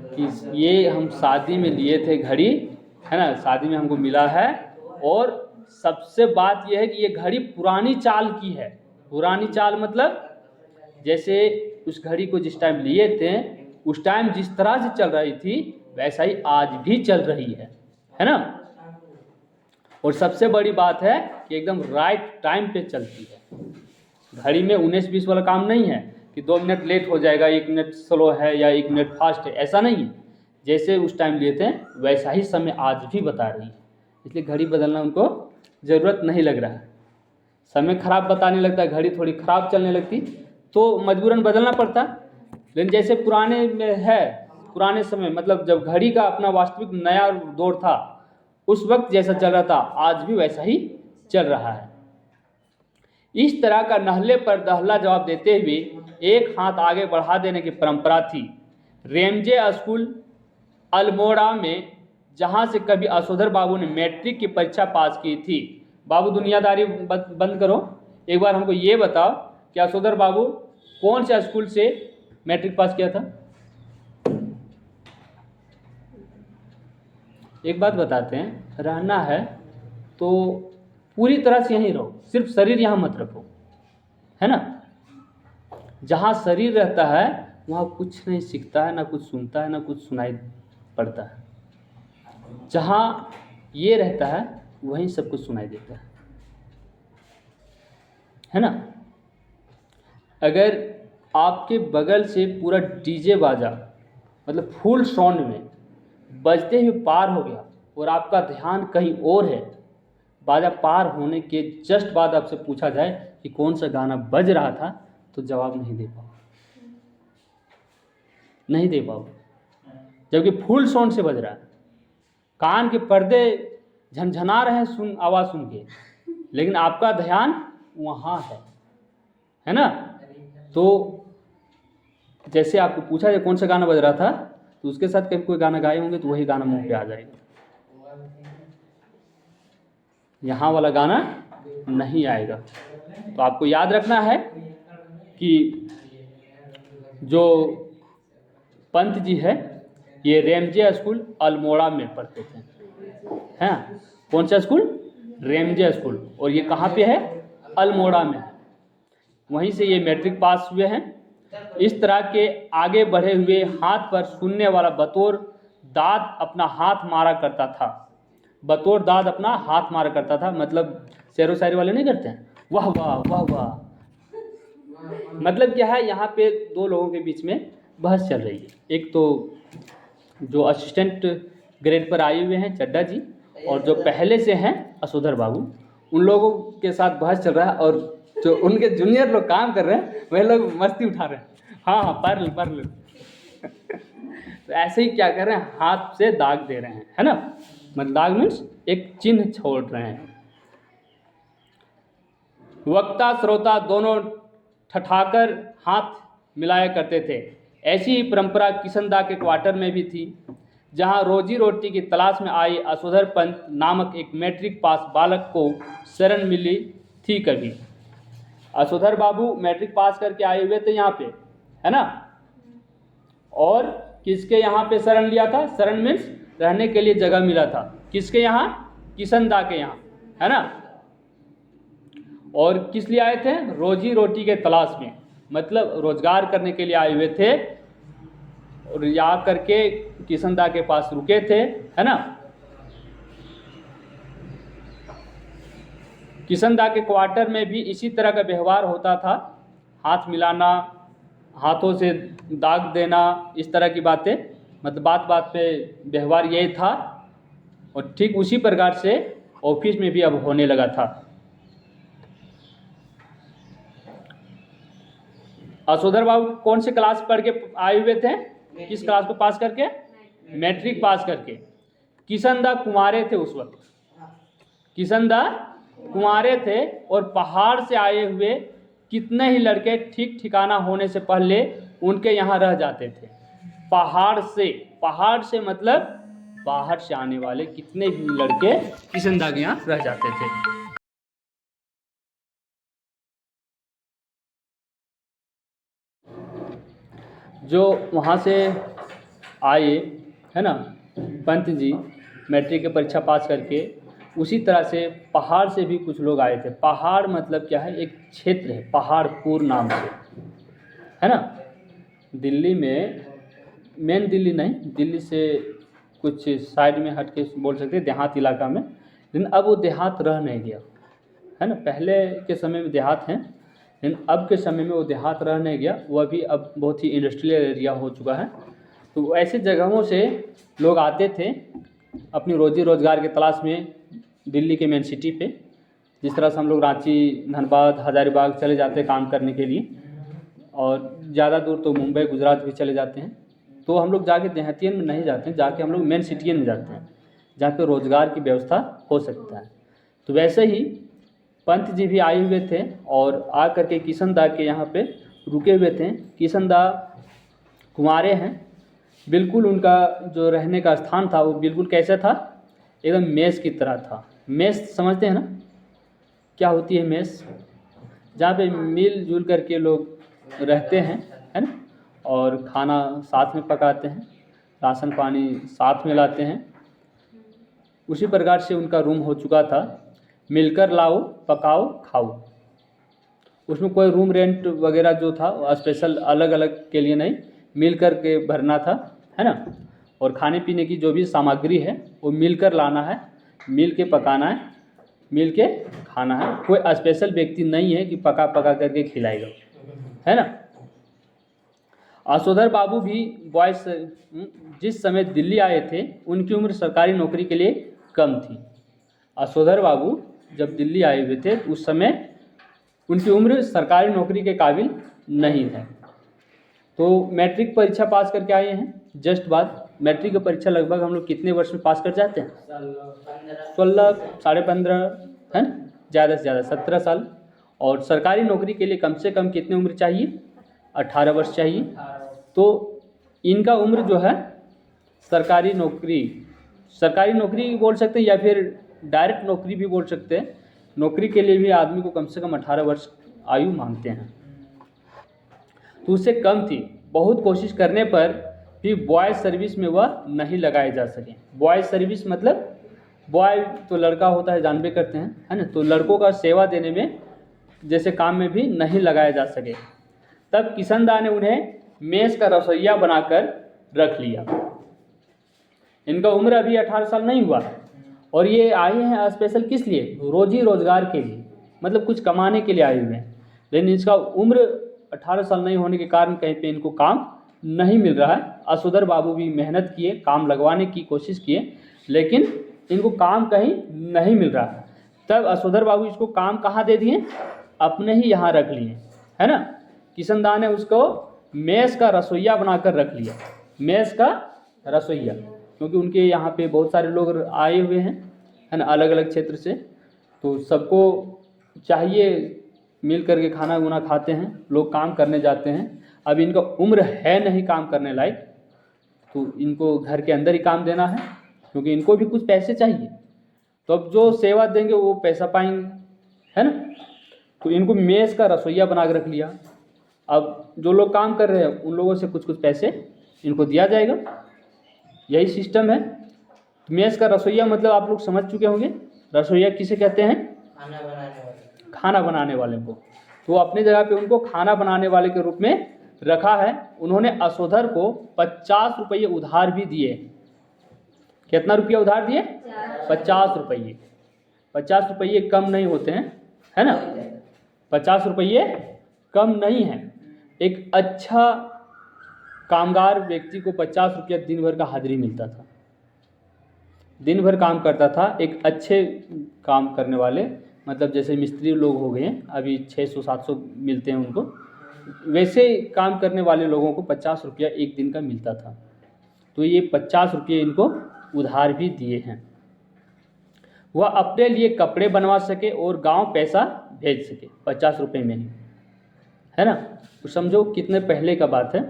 S1: कि ये हम शादी में लिए थे घड़ी, है ना, शादी में हमको मिला है। और सबसे बात यह है कि ये घड़ी पुरानी चाल की है। पुरानी चाल मतलब जैसे उस घड़ी को जिस टाइम लिए थे उस टाइम जिस तरह से चल रही थी वैसा ही आज भी चल रही है ना। और सबसे बड़ी बात है कि एकदम राइट टाइम पे चलती है। घड़ी में 19-20 वाला काम नहीं है कि 2 मिनट लेट हो जाएगा, 1 मिनट स्लो है या 1 मिनट फास्ट है, ऐसा नहीं है। जैसे उस टाइम लिए थे वैसा ही समय आज भी बता रही है। इसलिए घड़ी बदलना उनको ज़रूरत नहीं लग रहा है। समय खराब बताने लगता, घड़ी थोड़ी ख़राब चलने लगती तो मजबूरन बदलना पड़ता। लेकिन जैसे पुराने में है पुराने समय मतलब जब घड़ी का अपना वास्तविक नया दौर था, उस वक्त जैसा चल रहा था आज भी वैसा ही चल रहा है। इस तरह का नहले पर दहला जवाब देते हुए एक हाथ आगे बढ़ा देने की परंपरा थी। रेमजे स्कूल अल्मोड़ा में जहां से कभी असोधर बाबू ने मैट्रिक की परीक्षा पास की थी। बाबू दुनियादारी बंद करो, एक बार हमको ये बताओ कि असोधर बाबू कौन से स्कूल से मैट्रिक पास किया था? एक बात बताते हैं, रहना है तो पूरी तरह से यहीं रहो, सिर्फ शरीर यहाँ मत रखो, है ना। जहाँ शरीर रहता है वहाँ कुछ नहीं सीखता है, ना कुछ सुनता है, ना कुछ सुनाई पड़ता है। जहाँ ये रहता है वहीं सब कुछ सुनाई देता है ना। अगर आपके बगल से पूरा डीजे बाजा मतलब फुल साउंड में बजते हुए पार हो गया और आपका ध्यान कहीं और है, बाजा पार होने के जस्ट बाद आपसे पूछा जाए कि कौन सा गाना बज रहा था, तो जवाब नहीं दे पाओ, जबकि फुल साउंड से बज रहा है, कान के पर्दे झनझना रहे हैं आवाज़ सुन के, लेकिन आपका ध्यान वहाँ है ना। तो जैसे आपको पूछा जाए कौन सा गाना बज रहा था, तो उसके साथ कभी कोई गाना गाए होंगे तो वही गाना मुंह पे आ जाएगा, यहाँ वाला गाना नहीं आएगा। तो आपको याद रखना है कि जो पंत जी है ये रेमजे स्कूल अल्मोड़ा में पढ़ते थे, हैं। कौन सा स्कूल? रेमजे स्कूल, और ये कहाँ पे है? अल्मोड़ा में। वहीं से ये मैट्रिक पास हुए हैं। इस तरह के आगे बढ़े हुए हाथ पर सुनने वाला बतौर दाद अपना हाथ मारा करता था। बतौर दाद अपना हाथ मारा करता था मतलब शेरो शायरी वाले नहीं करते हैं, वाह वाह वाह वाह। मतलब क्या है, यहाँ पे दो लोगों के बीच में बहस चल रही है। एक तो जो असिस्टेंट ग्रेड पर आए हुए हैं चड्डा जी, और जो पहले से हैं असोधर बाबू, उन लोगों के साथ बहस चल रहा है, और जो उनके जूनियर लोग काम कर रहे हैं वह लोग मस्ती उठा रहे हैं, हाँ पढ़ लो तो ऐसे ही क्या कर रहे हैं, हाथ से दाग दे रहे हैं, है ना। मतलब दाग मीन्स एक चिन्ह छोड़ रहे हैं। वक्ता श्रोता दोनों ठठाकर हाथ मिलाया करते थे। ऐसी ही परंपरा किशनदा के क्वार्टर में भी थी, जहां रोजी रोटी की तलाश में आई असोधर पंत नामक एक मैट्रिक पास बालक को शरण मिली थी। कभी असोधर बाबू मैट्रिक पास करके आए हुए थे यहाँ पे, है ना, और किसके यहाँ पे शरण लिया था? शरण मीन्स रहने के लिए जगह मिला था। किसके यहाँ? किशनदा के यहाँ, है ना। और किस लिए आए थे? रोजी रोटी के तलाश में, मतलब रोजगार करने के लिए आए हुए थे, और या करके किशनदा के पास रुके थे, है ना। किशनदा के क्वार्टर में भी इसी तरह का व्यवहार होता था, हाथ मिलाना, हाथों से दाग देना, इस तरह की बातें, मतलब बात बात पे व्यवहार यही था। और ठीक उसी प्रकार से ऑफिस में भी अब होने लगा था। असोधर बाबू कौन से क्लास पढ़ के आए हुए थे? किस क्लास को पास करके? मैट्रिक पास करके। किशनदा कुंवारे थे उस वक्त, किशनदा कुंवारे थे, और पहाड़ से आए हुए कितने ही लड़के ठीक ठिकाना होने से पहले उनके यहाँ रह जाते थे। पहाड़ से मतलब बाहर से आने वाले कितने भी लड़के किशनदा के यहाँ रह जाते थे। जो वहाँ से आए, है ना, पंत जी मैट्रिक की परीक्षा पास करके, उसी तरह से पहाड़ से भी कुछ लोग आए थे। पहाड़ मतलब क्या है? एक क्षेत्र है, पहाड़पुर नाम से, है ना। दिल्ली में, मेन दिल्ली नहीं, दिल्ली से कुछ साइड में हट के बोल सकते हैं, देहात इलाका में, लेकिन अब वो देहात रह नहीं गया, है ना। पहले के समय में देहात हैं, लेकिन अब के समय में वो देहात रह नहीं गया, वो अभी अब बहुत ही इंडस्ट्रियल एरिया हो चुका है। तो ऐसे जगहों से लोग आते थे अपनी रोजी रोज़गार के तलाश में दिल्ली के मेन सिटी पे, जिस तरह से हम लोग रांची, धनबाद, हजारीबाग चले जाते हैं काम करने के लिए, और ज़्यादा दूर तो मुंबई, गुजरात भी चले जाते हैं। तो हम लोग जाके देहातियन में नहीं जाते हैं, जाके हम लोग मेन सिटियन में जाते हैं जहाँ पे रोजगार की व्यवस्था हो सकता है। तो वैसे ही पंत जी भी आए हुए थे और आ करके किशन दा के यहाँ पे रुके हुए थे। किशन दा कुंवारे हैं, बिल्कुल उनका जो रहने का स्थान था वो बिल्कुल कैसा था, एकदम मेस की तरह था। मेस समझते हैं ना, क्या होती है मेस? जहाँ पे मिलजुल करके लोग रहते हैं, है ना, और खाना साथ में पकाते हैं, राशन पानी साथ में लाते हैं। उसी प्रकार से उनका रूम हो चुका था, मिलकर लाओ पकाओ खाओ। उसमें कोई रूम रेंट वगैरह जो था स्पेशल अलग अलग के लिए नहीं, मिलकर के भरना था, है ना। और खाने पीने की जो भी सामग्री है वो मिलकर लाना है, मिल के पकाना है, मिल के खाना है। कोई स्पेशल व्यक्ति नहीं है कि पका पका करके खिलाएगा, है ना। आशोधर बाबू भी बॉयस जिस समय दिल्ली आए थे उनकी उम्र सरकारी नौकरी के लिए कम थी। आशोधर बाबू जब दिल्ली आए हुए थे उस समय उनकी उम्र सरकारी नौकरी के काबिल नहीं है। तो मैट्रिक परीक्षा पास करके आए हैं जस्ट बाद। मैट्रिक की परीक्षा लगभग हम लोग कितने वर्ष में पास कर जाते हैं? 16, 15.5, है ना, ज़्यादा से ज़्यादा 17 साल। और सरकारी नौकरी के लिए कम से कम कितनी उम्र चाहिए? 18 वर्ष चाहिए। तो इनका उम्र जो है सरकारी नौकरी बोल सकते हैं या फिर डायरेक्ट नौकरी भी बोल सकते हैं। नौकरी के लिए भी आदमी को कम से कम 18 वर्ष आयु मांगते हैं, तो उससे कम थी। बहुत कोशिश करने पर भी बॉय सर्विस में वह नहीं लगाए जा सके। बॉय सर्विस मतलब बॉय तो लड़का होता है, जानबे करते हैं, है ना। तो लड़कों का सेवा देने में जैसे काम में भी नहीं लगाया जा सके। तब किशन दा ने उन्हें मेस का रसोइया बनाकर रख लिया। इनका उम्र अभी 18 साल नहीं हुआ और ये आए हैं स्पेशल किस लिए? रोजी रोजगार के लिए, मतलब कुछ कमाने के लिए आए हुए हैं। लेकिन इसका उम्र 18 साल नहीं होने के कारण कहीं पे इनको काम नहीं मिल रहा है। आशोधर बाबू भी मेहनत किए, काम लगवाने की कोशिश किए, लेकिन इनको काम कहीं नहीं मिल रहा। तब आशोधर बाबू इसको काम कहाँ दे दिए? अपने ही यहाँ रख लिए, है ना। किशन दा ने उसको मेस का रसोइया बनाकर रख लिया। मेस का रसोइया, क्योंकि उनके यहाँ पे बहुत सारे लोग आए हुए हैं, है ना, अलग अलग क्षेत्र से। तो सबको चाहिए मिल करके खाना गुना खाते हैं, लोग काम करने जाते हैं। अब इनका उम्र है नहीं काम करने लायक, तो इनको घर के अंदर ही काम देना है, क्योंकि इनको भी कुछ पैसे चाहिए। तो अब जो सेवा देंगे वो पैसा पाएंगे, है ना। तो इनको मेस का रसोइया बना के रख लिया। अब जो लोग काम कर रहे हैं उन लोगों से कुछ कुछ पैसे इनको दिया जाएगा, यही सिस्टम है। मेस का रसोइया मतलब आप लोग समझ चुके होंगे, रसोइया किसे कहते हैं? खाना बनाने वाले को। तो अपने जगह पे उनको खाना बनाने वाले के रूप में रखा है। उन्होंने आशोधर को 50 रुपये उधार भी दिए। कितना रुपया उधार दिए? 50 रुपये। 50 रुपये कम नहीं होते हैं, है ना। 50 रुपये कम नहीं है। एक अच्छा कामगार व्यक्ति को 50 रुपया दिन भर का हाजिरी मिलता था, दिन भर काम करता था। एक अच्छे काम करने वाले, मतलब जैसे मिस्त्री लोग हो गए अभी 600-700 मिलते हैं उनको, वैसे काम करने वाले लोगों को 50 रुपया एक दिन का मिलता था। तो ये 50 रुपये इनको उधार भी दिए हैं। वह अपने लिए कपड़े बनवा सके और गांव पैसा भेज सके 50 रुपये में ही, है ना। तो समझो कितने पहले का बात है।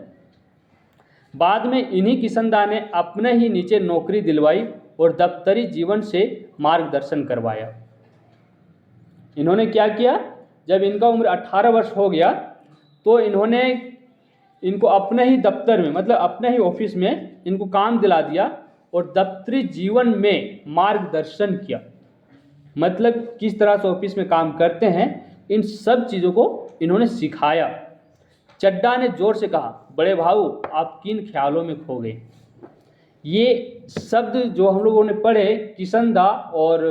S1: बाद में इन्हीं किशन दा ने अपने ही नीचे नौकरी दिलवाई और दफ्तरी जीवन से मार्गदर्शन करवाया। इन्होंने क्या किया? जब इनका उम्र 18 वर्ष हो गया तो इन्होंने इनको अपने ही दफ्तर में, मतलब अपने ही ऑफिस में इनको काम दिला दिया और दफ्तरी जीवन में मार्गदर्शन किया। मतलब किस तरह से ऑफिस में काम करते हैं, इन सब चीज़ों को इन्होंने सिखाया। चड्डा ने जोर से कहा, बड़े भाऊ आप किन ख्यालों में खो गए। ये शब्द जो हम लोगों ने पढ़े किशन दा और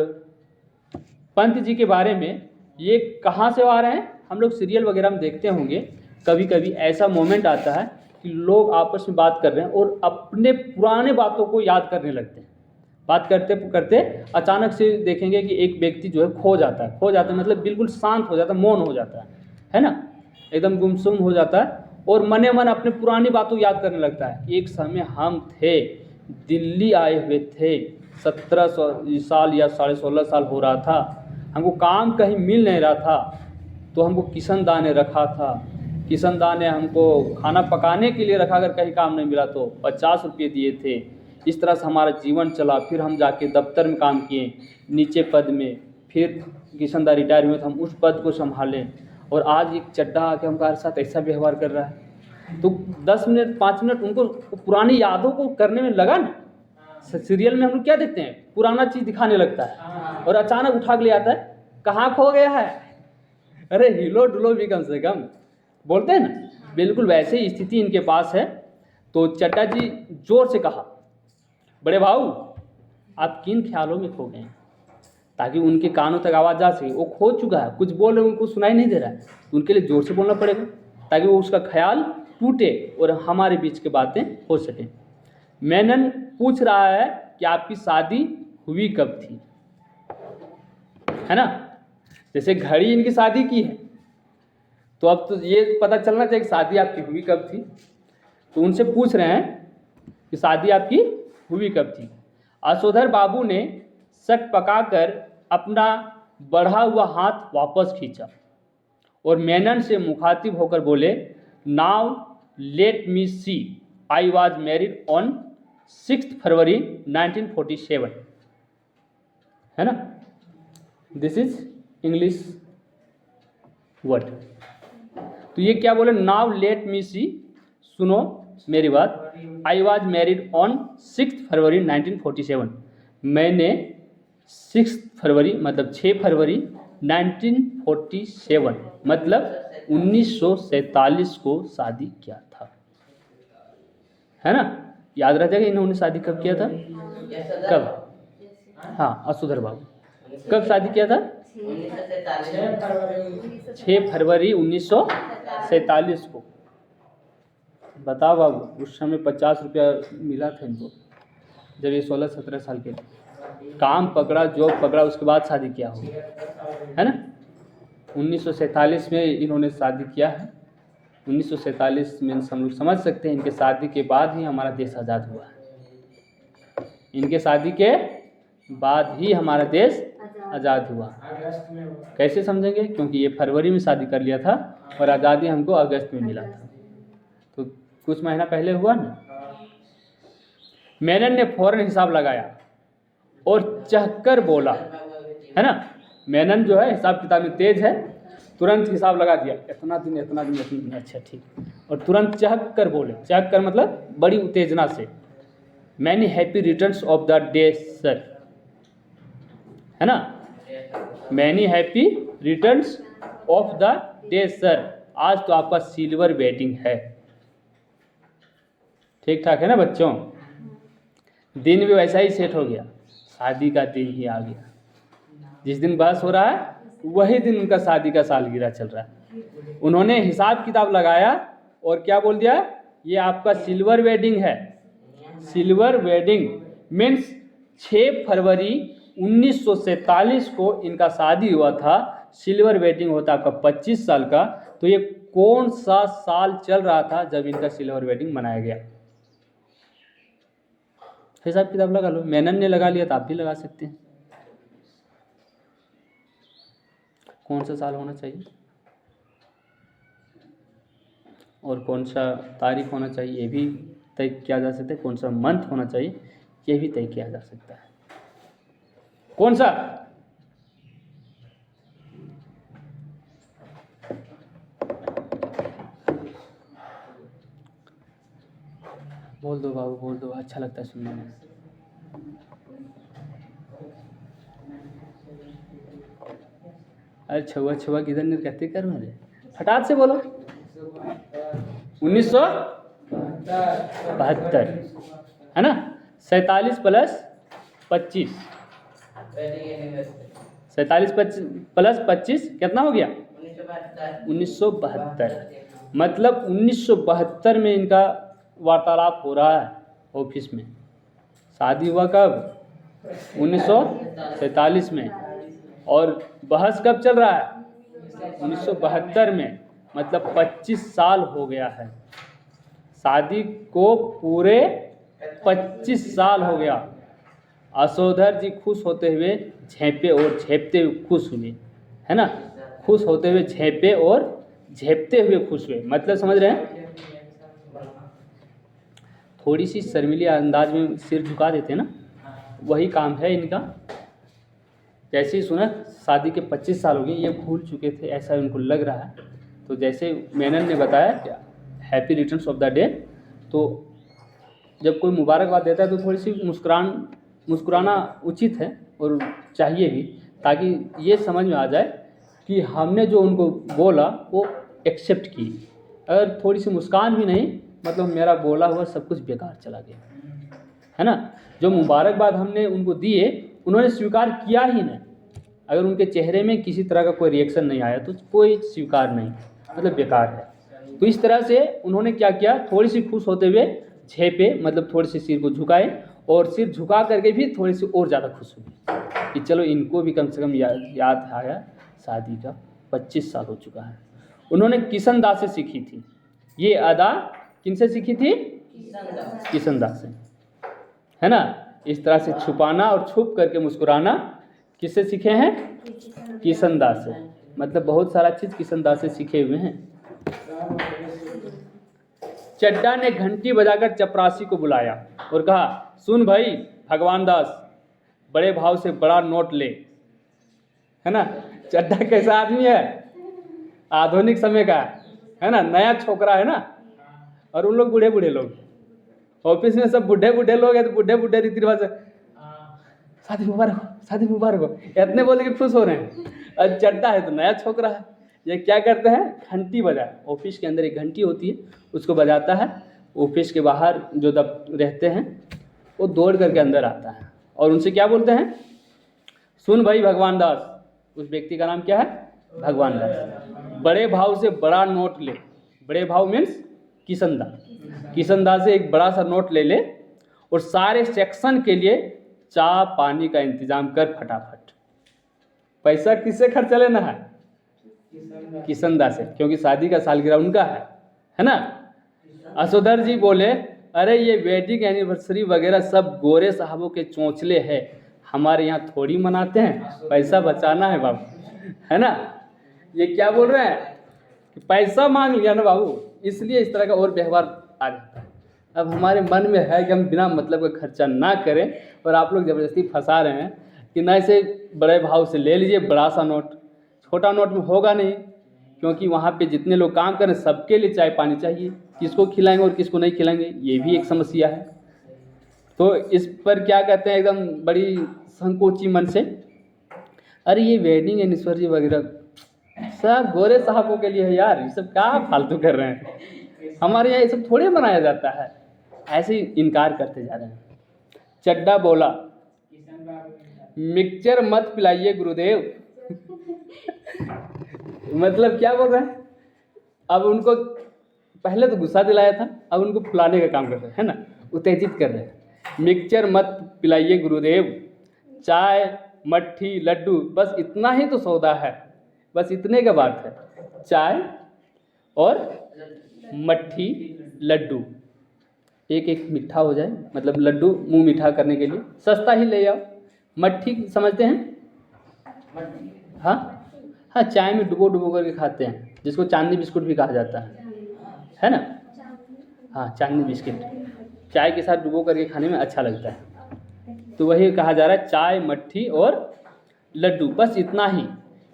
S1: पंत जी के बारे में, ये कहाँ से आ रहे हैं? हम लोग सीरियल वगैरह में देखते होंगे, कभी कभी ऐसा मोमेंट आता है कि लोग आपस में बात कर रहे हैं और अपने पुराने बातों को याद करने लगते हैं। बात करते करते अचानक से देखेंगे कि एक व्यक्ति जो है खो जाता है मतलब बिल्कुल शांत हो जाता है, मौन हो जाता है ना, एकदम गुमसुम हो जाता है और मने मन अपने पुरानी बातों याद करने लगता है। एक समय हम थे, दिल्ली आए हुए थे, 17 साल या 16.5 साल हो रहा था, हमको काम कहीं मिल नहीं रहा था, तो हमको किशन दा ने रखा था। किशन दा ने हमको खाना पकाने के लिए रखा, अगर कहीं काम नहीं मिला तो 50 रुपये दिए थे। इस तरह से हमारा जीवन चला। फिर हम जाके दफ्तर में काम किए, नीचे पद में। फिर किशन दा रिटायर हुए तो हम उस पद को संभालें, और आज एक चड्ढा आके हमारे साथ ऐसा व्यवहार कर रहा है। तो 10 मिनट 5 मिनट उनको पुरानी यादों को करने में लगा ना। सीरियल में हम लोग क्या देखते हैं, पुराना चीज़ दिखाने लगता है और अचानक उठा के ले आता है, कहाँ खो गया है, अरे हिलो डुलो भी कम से कम, बोलते हैं ना। बिल्कुल वैसे ही स्थिति इनके पास है। तो चड्ढा जी जोर से कहा, बड़े भाऊ आप किन ख्यालों में खो गए हैं, ताकि उनके कानों तक आवाज़ जा सके। वो खो चुका है, कुछ बोल रहे उनको सुनाई नहीं दे रहा है, तो उनके लिए जोर से बोलना पड़ेगा ताकि वो उसका ख्याल टूटे और हमारे बीच की बातें हो सकें। मेनन पूछ रहा है कि आपकी शादी हुई कब थी, है ना। जैसे घड़ी इनकी शादी की है, तो अब तो ये पता चलना चाहिए कि शादी आपकी हुई कब थी। तो उनसे पूछ रहे हैं कि शादी आपकी हुई कब थी। असोधर बाबू ने शक पकाकर अपना बढ़ा हुआ हाथ वापस खींचा और मेनन से मुखातिब होकर बोले, now let me see, I was married on 6 February 1947, है ना। This is English word. तो ये क्या बोले, नाउ लेट मी सी, सुनो मेरी बात, आई वॉज मैरिड ऑन 6 फरवरी 1947, मैंने 6 फरवरी मतलब 6 फरवरी 1947 मतलब 1947 को शादी किया था, है ना। याद रह जाएगा इन्होंने शादी कब किया था, कब, हाँ असुधर बाबू कब शादी किया था, 6 फरवरी 1947 को। बताओ बाबू, उस समय 50 रुपया मिला था इनको जब ये 16-17 साल के थे। काम पकड़ा, जॉब पकड़ा, उसके बाद शादी किया हो, है ना। 1947 में इन्होंने शादी किया है। 1947 में हम लोग समझ सकते हैं इनके शादी के बाद ही हमारा देश आज़ाद हुआ है। इनके शादी के बाद ही हमारा देश आज़ाद हुआ। कैसे समझेंगे, क्योंकि ये फरवरी में शादी कर लिया था और आज़ादी हमको अगस्त में मिला था, तो कुछ महीना पहले हुआ ना। मेनन ने फौरन हिसाब लगाया और चहकर बोला, है ना। मेनन जो है हिसाब किताब में तेज है, तुरंत हिसाब लगा दिया, इतना दिन इतना दिन इतना दिन, अच्छा ठीक, और तुरंत चहक कर बोले। चहक कर मतलब बड़ी उत्तेजना से, many happy returns of the day sir, है ना। Many happy returns of the day sir, आज तो आपका सिल्वर वेडिंग है। ठीक ठाक है ना बच्चों। दिन भी वैसा ही सेट हो गया, शादी का दिन ही आ गया। जिस दिन बहस हो रहा है वही दिन उनका शादी का सालगिरह चल रहा है। उन्होंने हिसाब किताब लगाया और क्या बोल दिया, ये आपका सिल्वर वेडिंग है। सिल्वर वेडिंग मीन्स 6 फरवरी 1947 को इनका शादी हुआ था। सिल्वर वेडिंग होता आपका 25 साल का। तो ये कौन सा साल चल रहा था जब इनका सिल्वर वेडिंग मनाया गया, हिसाब किताब लगा लो। मेनन ने लगा लिया तो आप भी लगा सकते हैं। कौन सा साल होना चाहिए और कौन सा तारीख होना चाहिए ये भी तय किया जा सकता है। कौन सा मंथ होना चाहिए ये भी तय किया जा सकता है। कौन सा, बोल दो बाबू, बोल दो, अच्छा लगता है सुनने में। अरे छुआ छुआ किधर नहीं कहते कर मेरे, फटाक से बोलो। 1972, है ना। 47 प्लस 25, 47 प्लस 25 कितना हो गया, 1972। मतलब 1972 में इनका वार्तालाप हो रहा है ऑफिस में। शादी हुआ कब, 1947 में, और बहस कब चल रहा है, 1972 में। मतलब 25 साल हो गया है, शादी को पूरे 25 साल हो गया। असोधर जी खुश होते हुए झेपे और झेपते हुए खुश हुए, है ना, खुश होते हुए झेपे और झेपते हुए खुश हुए, मतलब समझ रहे हैं। थोड़ी सी शर्मीली अंदाज में सिर झुका देते हैं ना, वही काम है इनका। जैसे ही सुना शादी के 25 साल हो गए, ये भूल चुके थे ऐसा उनको लग रहा है। तो जैसे मेनन ने बताया happy returns of the day, तो जब कोई मुबारकबाद देता है तो थोड़ी सी मुस्कुराना उचित है और चाहिए भी, ताकि ये समझ में आ जाए कि हमने जो उनको बोला वो एक्सेप्ट की। अगर थोड़ी सी मुस्कान भी नहीं, मतलब मेरा बोला हुआ सब कुछ बेकार चला गया, है ना। जो मुबारकबाद हमने उनको दिए उन्होंने स्वीकार किया ही नहीं। अगर उनके चेहरे में किसी तरह का कोई रिएक्शन नहीं आया तो कोई स्वीकार नहीं, मतलब बेकार है। तो इस तरह से उन्होंने क्या किया, थोड़ी सी खुश होते हुए झेपे, मतलब थोड़ी सी सिर को झुकाए, और सिर झुका करके भी थोड़ी सी और ज़्यादा खुश हुई कि चलो इनको भी कम से कम याद आया शादी का 25 साल हो चुका है। उन्होंने किशन दास से सीखी थी ये अदा। किनसे सीखी थी? किशन दास से, है ना। इस तरह से छुपाना और छुप करके मुस्कुराना किससे सीखे हैं? किशन दास से। मतलब बहुत सारा चीज़ किशन दास से सीखे हुए हैं। चड्डा ने घंटी बजाकर चपरासी को बुलाया और कहा, सुन भाई भगवान दास, बड़े भाव से बड़ा नोट ले, है ना। चड्डा कैसा आदमी है? आधुनिक समय का है ना, नया छोकरा है ना। और उन लोग बूढ़े बूढ़े लोग, ऑफिस में सब बूढ़े बूढ़े लोग हैं, तो बूढ़े बूढ़े रीति रिवाज से शादी मुबारक हो, शादी मुबारक हो, इतने बोले कि खुश हो रहे हैं। और चड्डा है तो नया छोकरा है, ये क्या करते हैं, घंटी बजा, ऑफिस के अंदर एक घंटी होती है उसको बजाता है। ऑफिस के बाहर जो रहते हैं वो दौड़ करके अंदर आता है और उनसे क्या बोलते हैं, सुन भाई भगवान दास। उस व्यक्ति का नाम क्या है? भगवान दास। बड़े भाव से बड़ा नोट ले। बड़े भाव मीन्स किशन दास। किशन दास से एक बड़ा सा नोट ले ले और सारे सेक्शन के लिए चाय पानी का इंतजाम कर फटाफट। पैसा किससे खर्चा लेना है? किशन दास से, क्योंकि शादी का सालगिरह उनका है ना। असोधर जी बोले, अरे ये वेडिंग एनिवर्सरी वगैरह सब गोरे साहबों के चोंचले है, हमारे यहाँ थोड़ी मनाते हैं, पैसा बचाना है बाबू, है ना। ये क्या बोल रहे हैं कि पैसा मांग लिया ना बाबू, इसलिए इस तरह का और व्यवहार आ जाता है। अब हमारे मन में है कि हम बिना मतलब का खर्चा ना करें, और आप लोग ज़बरदस्ती फंसा रहे हैं कि ना इसे बड़े भाव से ले लीजिए बड़ा सा नोट, छोटा नोट में होगा नहीं, क्योंकि वहाँ पे जितने लोग काम करें सबके लिए चाय पानी चाहिए, किसको खिलाएंगे और किसको नहीं खिलाएंगे, ये भी एक समस्या है। तो इस पर क्या कहते हैं, एकदम बड़ी संकोची मन से, अरे ये वेडिंग एनिवर्सरी वगैरह सब गोरे साहबों के लिए है यार, ये सब क्या फालतू कर रहे हैं, हमारे यहाँ ये सब थोड़े मनाया जाता है। ऐसे ही इनकार करते जा रहे हैं। चड्डा बोला, मिक्सचर मत पिलाइए गुरुदेव। मतलब क्या बोल रहे हैं, अब उनको पहले तो गुस्सा दिलाया था, अब उनको फुलाने का काम कर रहे हैं ना, उत्तेजित कर रहे हैं। मिक्सचर मत पिलाइए गुरुदेव, चाय मट्ठी लड्डू बस इतना ही तो सौदा है, बस इतने का बात है। चाय और मट्ठी लड्डू एक एक मीठा हो जाए, मतलब लड्डू मुंह मीठा करने के लिए सस्ता ही ले आओ। मट्ठी समझते हैं? हाँ हाँ, चाय में डुबो डुबो करके खाते हैं, जिसको चांदनी बिस्कुट भी कहा जाता है ना। हाँ, चांदनी बिस्किट चाय के साथ डुबो करके खाने में अच्छा लगता है। तो वही कहा जा रहा है, चाय मट्ठी और लड्डू बस इतना ही।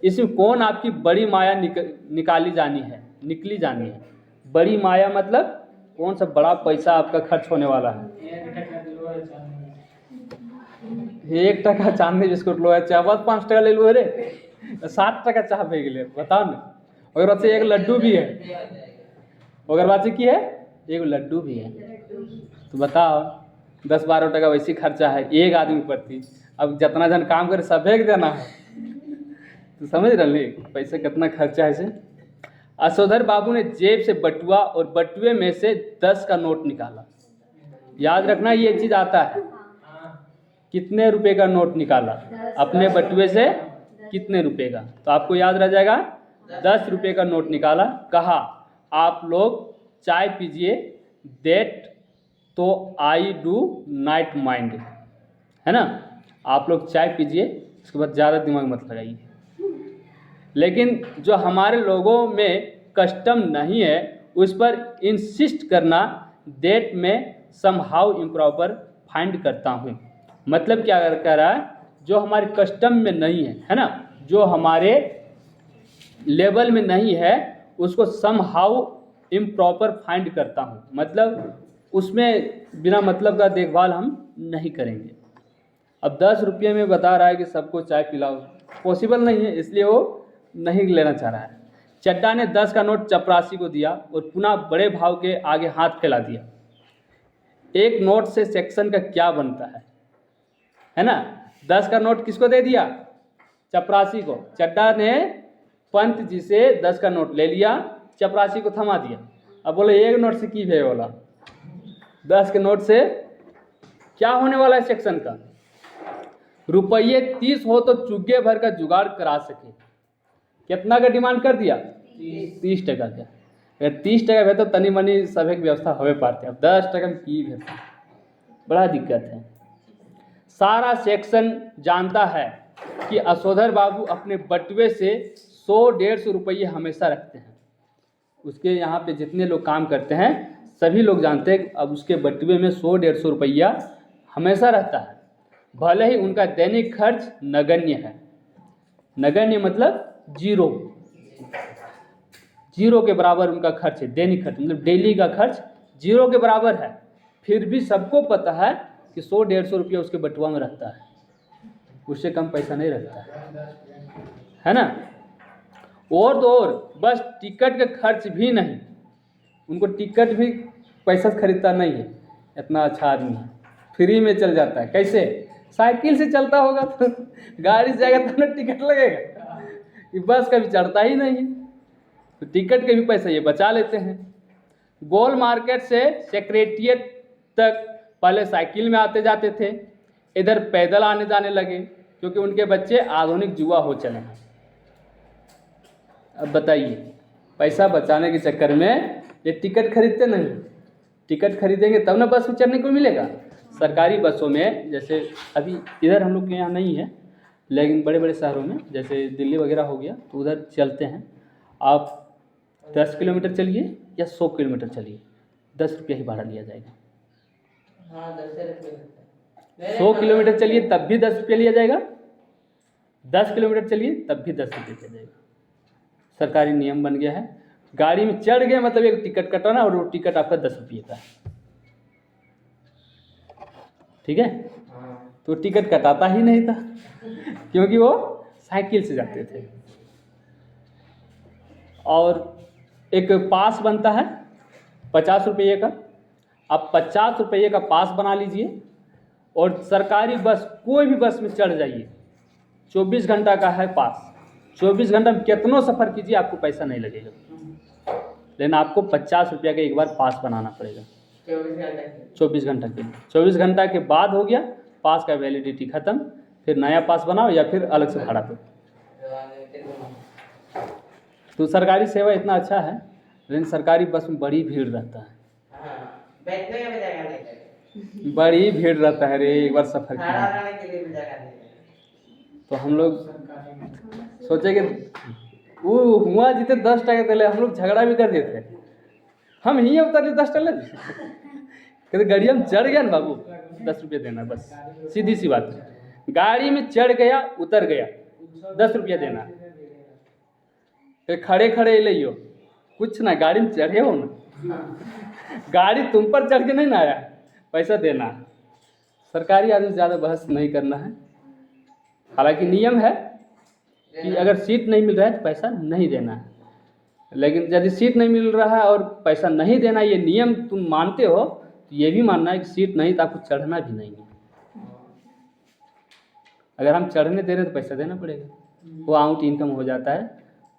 S1: इसमें कौन आपकी बड़ी माया निकली जानी है। बड़ी माया मतलब कौन सा बड़ा पैसा आपका खर्च होने वाला है। 1 टका चांदनी बिस्कुट लो, चाय बस 5 टका ले लो, अरे 60 टका चाह पे गेले, बताओ ना। अगर बात से एक लड्डू भी है, अगर बात से की है एक लड्डू भी है, तो बताओ 10-12 टका वैसी खर्चा है एक आदमी प्रति। अब जितना जन काम करे सब एक देना है, तो समझ रहे पैसे कितना खर्चा है इसे। असोधर बाबू ने जेब से बटुआ और बटुए में से 10 का नोट निकाला। याद रखना ये चीज़ आता है, कितने रुपए का नोट निकाला अपने बटुए से, कितने रुपए का, तो आपको याद रह जाएगा 10 रुपये का नोट निकाला, कहा आप लोग चाय पीजिए, देट तो आई डू नाइट माइंड, है ना, आप लोग चाय पीजिए, उसके बाद ज़्यादा दिमाग मत लगाइए। लेकिन जो हमारे लोगों में कस्टम नहीं है उस पर इंसिस्ट करना, देट में समहाउ इम्प्रॉपर फाइंड करता हूँ। मतलब क्या कर रहा है, जो हमारे कस्टम में नहीं है ना, जो हमारे लेवल में नहीं है उसको समहाउ इम्प्रॉपर फाइंड करता हूँ, मतलब उसमें बिना मतलब का देखभाल हम नहीं करेंगे। अब 10 रुपये में बता रहा है कि सबको चाय पिलाओ, पॉसिबल नहीं है, इसलिए वो नहीं लेना चाह रहा है। चड्डा ने 10 का नोट चपरासी को दिया और पुनः बड़े भाव के आगे हाथ फैला दिया। एक नोट से सेक्शन का क्या बनता है ना। 10 का नोट किसको दे दिया, चपरासी को। चड्डा ने पंत जी से 10 का नोट ले लिया, चपरासी को थमा दिया। अब बोले एक नोट से की है, बोला 10 के नोट से क्या होने वाला है सेक्शन का। रुपये 30 हो तो चुग्गे भर का जुगाड़ करा सके। कितना का डिमांड कर दिया, 30 टका का। अगर 30 टका है तो तनी मनी सभी की व्यवस्था होवे पाते, अब 10 टका में की है, बड़ा दिक्कत है। सारा सेक्शन जानता है कि असोधर बाबू अपने बटुए से 100-150 रुपये हमेशा रखते हैं। उसके यहाँ पे जितने लोग काम करते हैं सभी लोग जानते हैं अब उसके बटुए में 100-150 रुपया हमेशा रहता है। भले ही उनका दैनिक खर्च नगण्य है। नगण्य मतलब जीरो के बराबर उनका खर्च है। दैनिक खर्च मतलब डेली का खर्च 0 के बराबर है। फिर भी सबको पता है कि 100-150 रुपया उसके बटुआ में रहता है, उससे कम पैसा नहीं रहता है ना। और तो और बस टिकट का खर्च भी नहीं, उनको टिकट भी पैसा खरीदता नहीं है। इतना अच्छा आदमी है, फ्री में चल जाता है। कैसे, साइकिल से चलता होगा तो गाड़ी से जाएगा तो ना टिकट लगेगा, ये बस कभी चढ़ता ही नहीं है, तो टिकट के भी पैसे ये बचा लेते हैं। गोल मार्केट से सेक्रेटेरिएट तक पहले साइकिल में आते जाते थे, इधर पैदल आने जाने लगे क्योंकि उनके बच्चे आधुनिक जुआ हो चले हैं। अब बताइए, पैसा बचाने के चक्कर में ये टिकट खरीदते नहीं। टिकट खरीदेंगे तब ना बस में चढ़ने को मिलेगा। सरकारी बसों में जैसे अभी इधर हम लोग के यहाँ नहीं है, लेकिन बड़े बड़े शहरों में जैसे दिल्ली वगैरह हो गया तो उधर चलते हैं। आप 10 किलोमीटर चलिए या 100 किलोमीटर चलिए, 10 रुपया ही भाड़ा लिया जाएगा।
S2: हाँ 10 रुपये।
S1: 100 किलोमीटर चलिए तब भी 10 रुपया लिया जाएगा, 10 किलोमीटर चलिए तब भी 10 रुपये लिया जाएगा। सरकारी नियम बन गया है। गाड़ी में चढ़ गए मतलब एक टिकट कटाना और वो टिकट आपका 10 रुपये का है, ठीक है। तो टिकट कटाता ही नहीं था क्योंकि वो साइकिल से जाते थे। और एक पास बनता है 50 रुपये का। आप 50 रुपये का पास बना लीजिए और सरकारी बस कोई भी बस में चढ़ जाइए, 24 घंटा का है पास। 24 घंटा में कितनों सफ़र कीजिए आपको पैसा नहीं लगेगा, लेकिन आपको 50 रुपया का एक बार पास बनाना पड़ेगा 24 घंटा के लिए। 24 घंटा के बाद हो गया पास का वैलिडिटी ख़त्म, फिर नया पास बनाओ या फिर अलग से भाड़ा दो। तो सरकारी सेवा इतना अच्छा है, लेकिन सरकारी बस में बड़ी भीड़ रहता है, बड़ी भीड़ रहता है रे। एक बार सफ़र किया तो हम लोग सोचे कि वो हुआ जितने 10 टका दे ले, हम लोग झगड़ा भी कर देते थे। हम ही उतर लिए 10 टका कहते गाड़ी में चढ़ गया ना बाबू 10 रुपये देना, बस सीधी सी बात है। गाड़ी में चढ़ गया उतर गया 10 रुपया देना, फिर खड़े खड़े ले लो कुछ ना, गाड़ी में चढ़े हो ना, गाड़ी तुम पर चढ़ के नहीं ना आया, पैसा देना। सरकारी आदमी ज़्यादा बहस नहीं करना है। हालांकि नियम है कि अगर सीट नहीं मिल रहा है तो पैसा नहीं देना है, लेकिन यदि सीट नहीं मिल रहा है और पैसा नहीं देना, ये नियम तुम मानते हो तो ये भी मानना है कि सीट नहीं तो आपको चढ़ना भी नहीं है। अगर हम चढ़ने दे रहे हैं तो पैसा देना पड़ेगा, वो आउट इनकम हो जाता है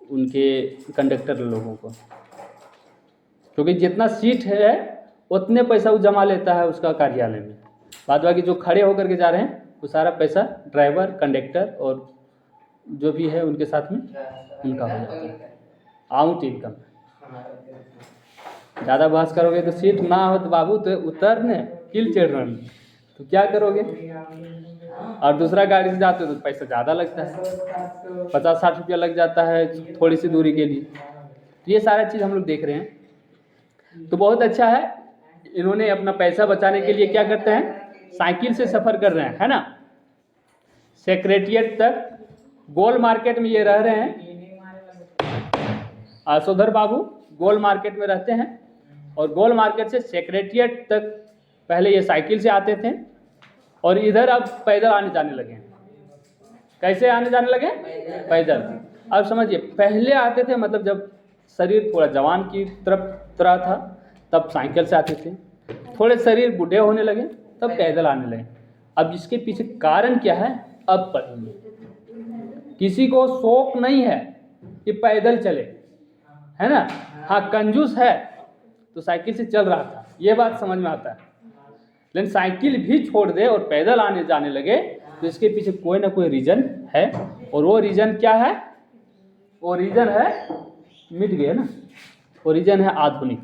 S1: उनके कंडक्टर लोगों को, क्योंकि जितना सीट है उतने पैसा वो जमा लेता है उसका कार्यालय में। बाद बाकी जो खड़े होकर के जा रहे हैं वो सारा पैसा ड्राइवर कंडक्टर और जो भी है उनके साथ में उनका हो जाता है। Out income. ज़्यादा बहस करोगे तो सीट ना हो तो बाबू तो उतरने किल चढ़ने, तो क्या करोगे। और दूसरा गाड़ी से जाते हो तो पैसा ज़्यादा लगता है, 50-60 रुपया लग जाता है थोड़ी सी दूरी के लिए। तो ये सारा चीज़ हम लोग देख रहे हैं। तो बहुत अच्छा है, इन्होंने अपना पैसा बचाने के लिए क्या करते हैं, साइकिल से सफ़र कर रहे हैं, है ना, सेक्रेटेरिएट तक। गोल मार्केट में ये रह रहे हैं, आशोधर बाबू गोल मार्केट में रहते हैं, और गोल मार्केट से सेक्रेटेरिएट तक पहले ये साइकिल से आते थे, और इधर अब पैदल आने जाने लगे हैं। कैसे आने जाने लगे, पैदल। अब समझिए, पहले आते थे मतलब जब शरीर थोड़ा जवान की तरह था तब साइकिल से आते थे, थोड़े शरीर बूढ़े होने लगे तब पैदल आने लगे। अब इसके पीछे कारण क्या है अब पढ़ेंगे। किसी को शौक नहीं है कि पैदल चले, है ना, हाँ कंजूस है तो साइकिल से चल रहा था, ये बात समझ में आता है। लेकिन साइकिल भी छोड़ दे और पैदल आने जाने लगे तो इसके पीछे कोई ना कोई रीज़न है, और वो रीज़न क्या है, वो रीज़न है, मिट गया ना, वो रीज़न है आधुनिक।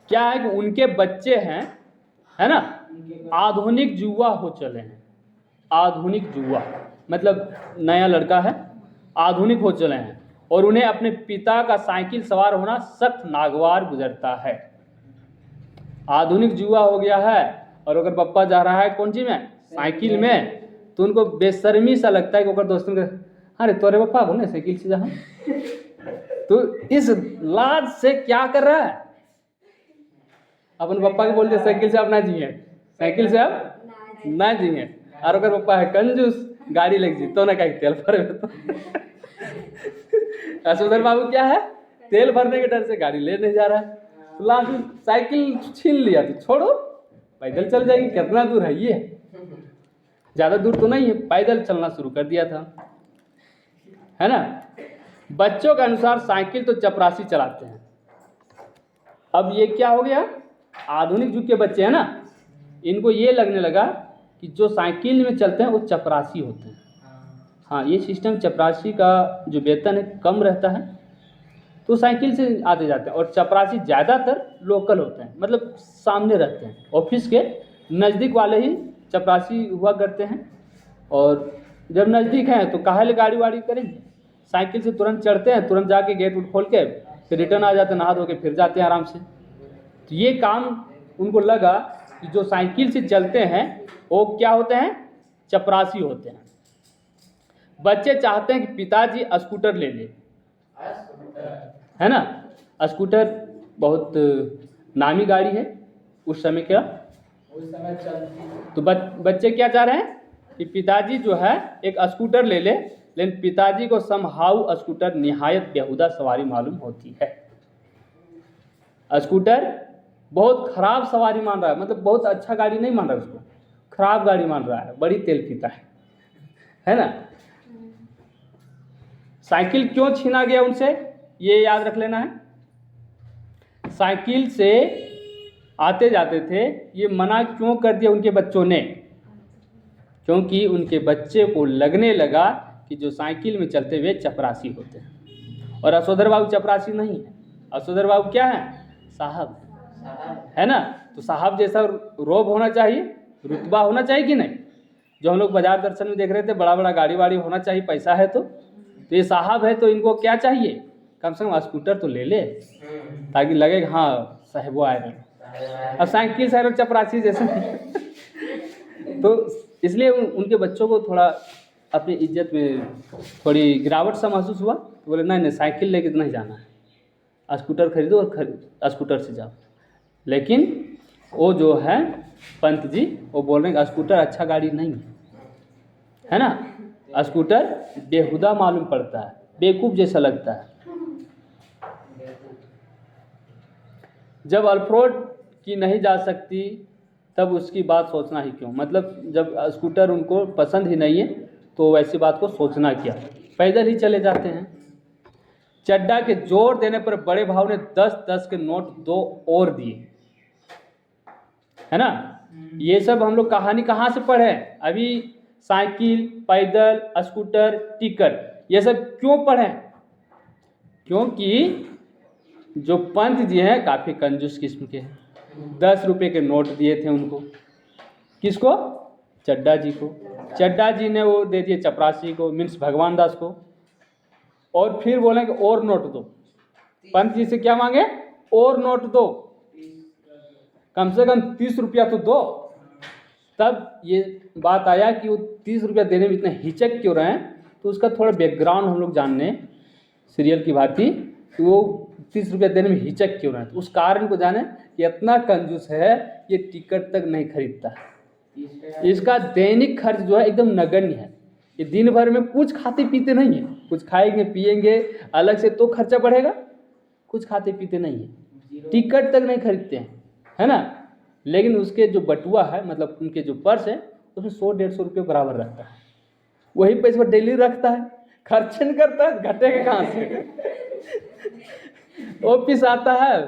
S1: क्या है कि उनके बच्चे हैं, है ना, आधुनिक जुआ हो चले हैं। आधुनिक जुआ मतलब नया लड़का है, आधुनिक हो चले हैं, और उन्हें अपने पिता का साइकिल सवार होना सख्त नागवार गुजरता है। आधुनिक जुआ हो गया है, और अगर पप्पा जा रहा है कौन सी में, साइकिल में, तो उनको बेशर्मी सा लगता है कि अगर दोस्तों के, अरे तोरे पप्पा हो ना साइकिल से जहाँ, तो इस लाज से क्या कर रहा है, अपन पप्पा के बोलते साइकिल से आप ना जिए, साइकिल से आप ना जिए। और अगर पप्पा है कंजूस, गाड़ी लग जी तो ना कहीं तेल भरे तो असुदर बाबू क्या है, तेल भरने के डर से गाड़ी ले नहीं जा रहा है, तो लास्ट में साइकिल छीन लिया, तो छोड़ो पैदल चल जाएंगे, कितना दूर है ये, ज़्यादा दूर तो नहीं है, पैदल चलना शुरू कर दिया था, है ना। बच्चों के अनुसार साइकिल तो चपरासी चलाते हैं। अब ये क्या हो गया, आधुनिक युग के बच्चे हैं ना, इनको ये लगने लगा कि जो साइकिल में चलते हैं वो चपरासी होते हैं। हाँ, ये सिस्टम, चपरासी का जो वेतन है कम रहता है तो साइकिल से आते जाते हैं, और चपरासी ज़्यादातर लोकल होते हैं, मतलब सामने रहते हैं, ऑफिस के नज़दीक वाले ही चपरासी हुआ करते हैं। और जब नज़दीक हैं तो काहे गाड़ी वाड़ी करेंगे, साइकिल से तुरंत चढ़ते हैं, तुरंत जाके गेट उठ खोल के फिर रिटर्न आ जाते हैं, नहा धो के फिर जाते हैं आराम से। तो ये काम उनको लगा कि जो साइकिल से चलते हैं वो क्या होते हैं, चपरासी होते हैं। बच्चे चाहते हैं कि पिताजी स्कूटर ले ले, है ना, स्कूटर बहुत नामी गाड़ी है उस समय का, उस समय चलती। तो बच्चे क्या चाह रहे हैं कि पिताजी जो है एक स्कूटर ले ले, लेकिन पिताजी को समहाउ स्कूटर निहायत बेहुदा सवारी मालूम होती है। स्कूटर बहुत खराब सवारी मान रहा है, मतलब बहुत अच्छा गाड़ी नहीं मान रहा है, उसको खराब गाड़ी मान रहा है, बड़ी तेल पीता है ना। साइकिल क्यों छीना गया उनसे, ये याद रख लेना है। साइकिल से आते जाते थे, ये मना क्यों कर दिया उनके बच्चों ने, क्योंकि उनके बच्चे को लगने लगा कि जो साइकिल में चलते हुए चपरासी होते हैं। और असोदर बाबू चपरासी नहीं है, असोदर बाबू क्या है, साहब है ना। तो साहब जैसा रोब होना चाहिए, रुतबा होना चाहिए कि नहीं। जो हम लोग बाजार दर्शन में देख रहे थे, बड़ा बड़ा गाड़ी वाड़ी होना चाहिए, पैसा है तो ये साहब है, तो इनको क्या चाहिए, कम से कम स्कूटर तो ले ले ताकि लगे हाँ साहब आए हैं। अब साइकिल से चपरासी जैसे तो इसलिए उनके बच्चों को थोड़ा अपनी इज्जत में थोड़ी गिरावट सा महसूस हुआ, तो बोले नहीं साइकिल लेके नहीं जाना है, स्कूटर खरीदो और स्कूटर से जाओ। लेकिन वो जो है पंत जी, वो बोल रहे हैं स्कूटर अच्छा गाड़ी नहीं है ना, स्कूटर बेहुदा मालूम पड़ता है, बेवकूफ़ जैसा लगता है। जब अल्फ्रोड की नहीं जा सकती तब उसकी बात सोचना ही क्यों, मतलब जब स्कूटर उनको पसंद ही नहीं है तो वैसी बात को सोचना क्या, पैदल ही चले जाते हैं। चड्डा के जोर देने पर बड़े भाव ने 10-10 के नोट 2 और दिए, है ना। ये सब हम लोग कहानी कहाँ से पढ़े, अभी साइकिल, पैदल, स्कूटर, टिकट, ये सब क्यों पढ़ें, क्योंकि जो पंत जी हैं काफ़ी कंजूस किस्म के हैं। 10 रुपये के नोट दिए थे उनको, किसको? चड्डा जी को। चड्डा जी ने वो दे दिए चपरासी को, मीन्स भगवान दास को, और फिर बोले कि और नोट दो। पंत जी से क्या मांगे? और नोट दो, कम से कम 30 रुपया तो दो। तब ये बात आया कि वो 30 रुपया देने में इतने हिचक क्यों रहे हैं, तो उसका थोड़ा बैकग्राउंड हम लोग जानने सीरियल की भांति कि वो 30 रुपया देने में हिचक क्यों रहे हैं, तो उस कारण को जाने कि इतना कंजूस है ये टिकट तक नहीं खरीदता। इसका दैनिक खर्च जो है एकदम नगण्य है। ये दिन भर में कुछ खाते पीते नहीं है, कुछ खाएंगे पिएंगे अलग से तो खर्चा बढ़ेगा, कुछ खाते पीते नहीं है, टिकट तक नहीं खरीदते हैं, है ना। लेकिन उसके जो बटुआ है, मतलब उनके जो पर्स है, उसमें 100-150 रुपये बराबर रखता है। वही पैसे वो डेली रखता है, खर्च नहीं करता है, घटेगा कहाँ से? ऑफिस आता है,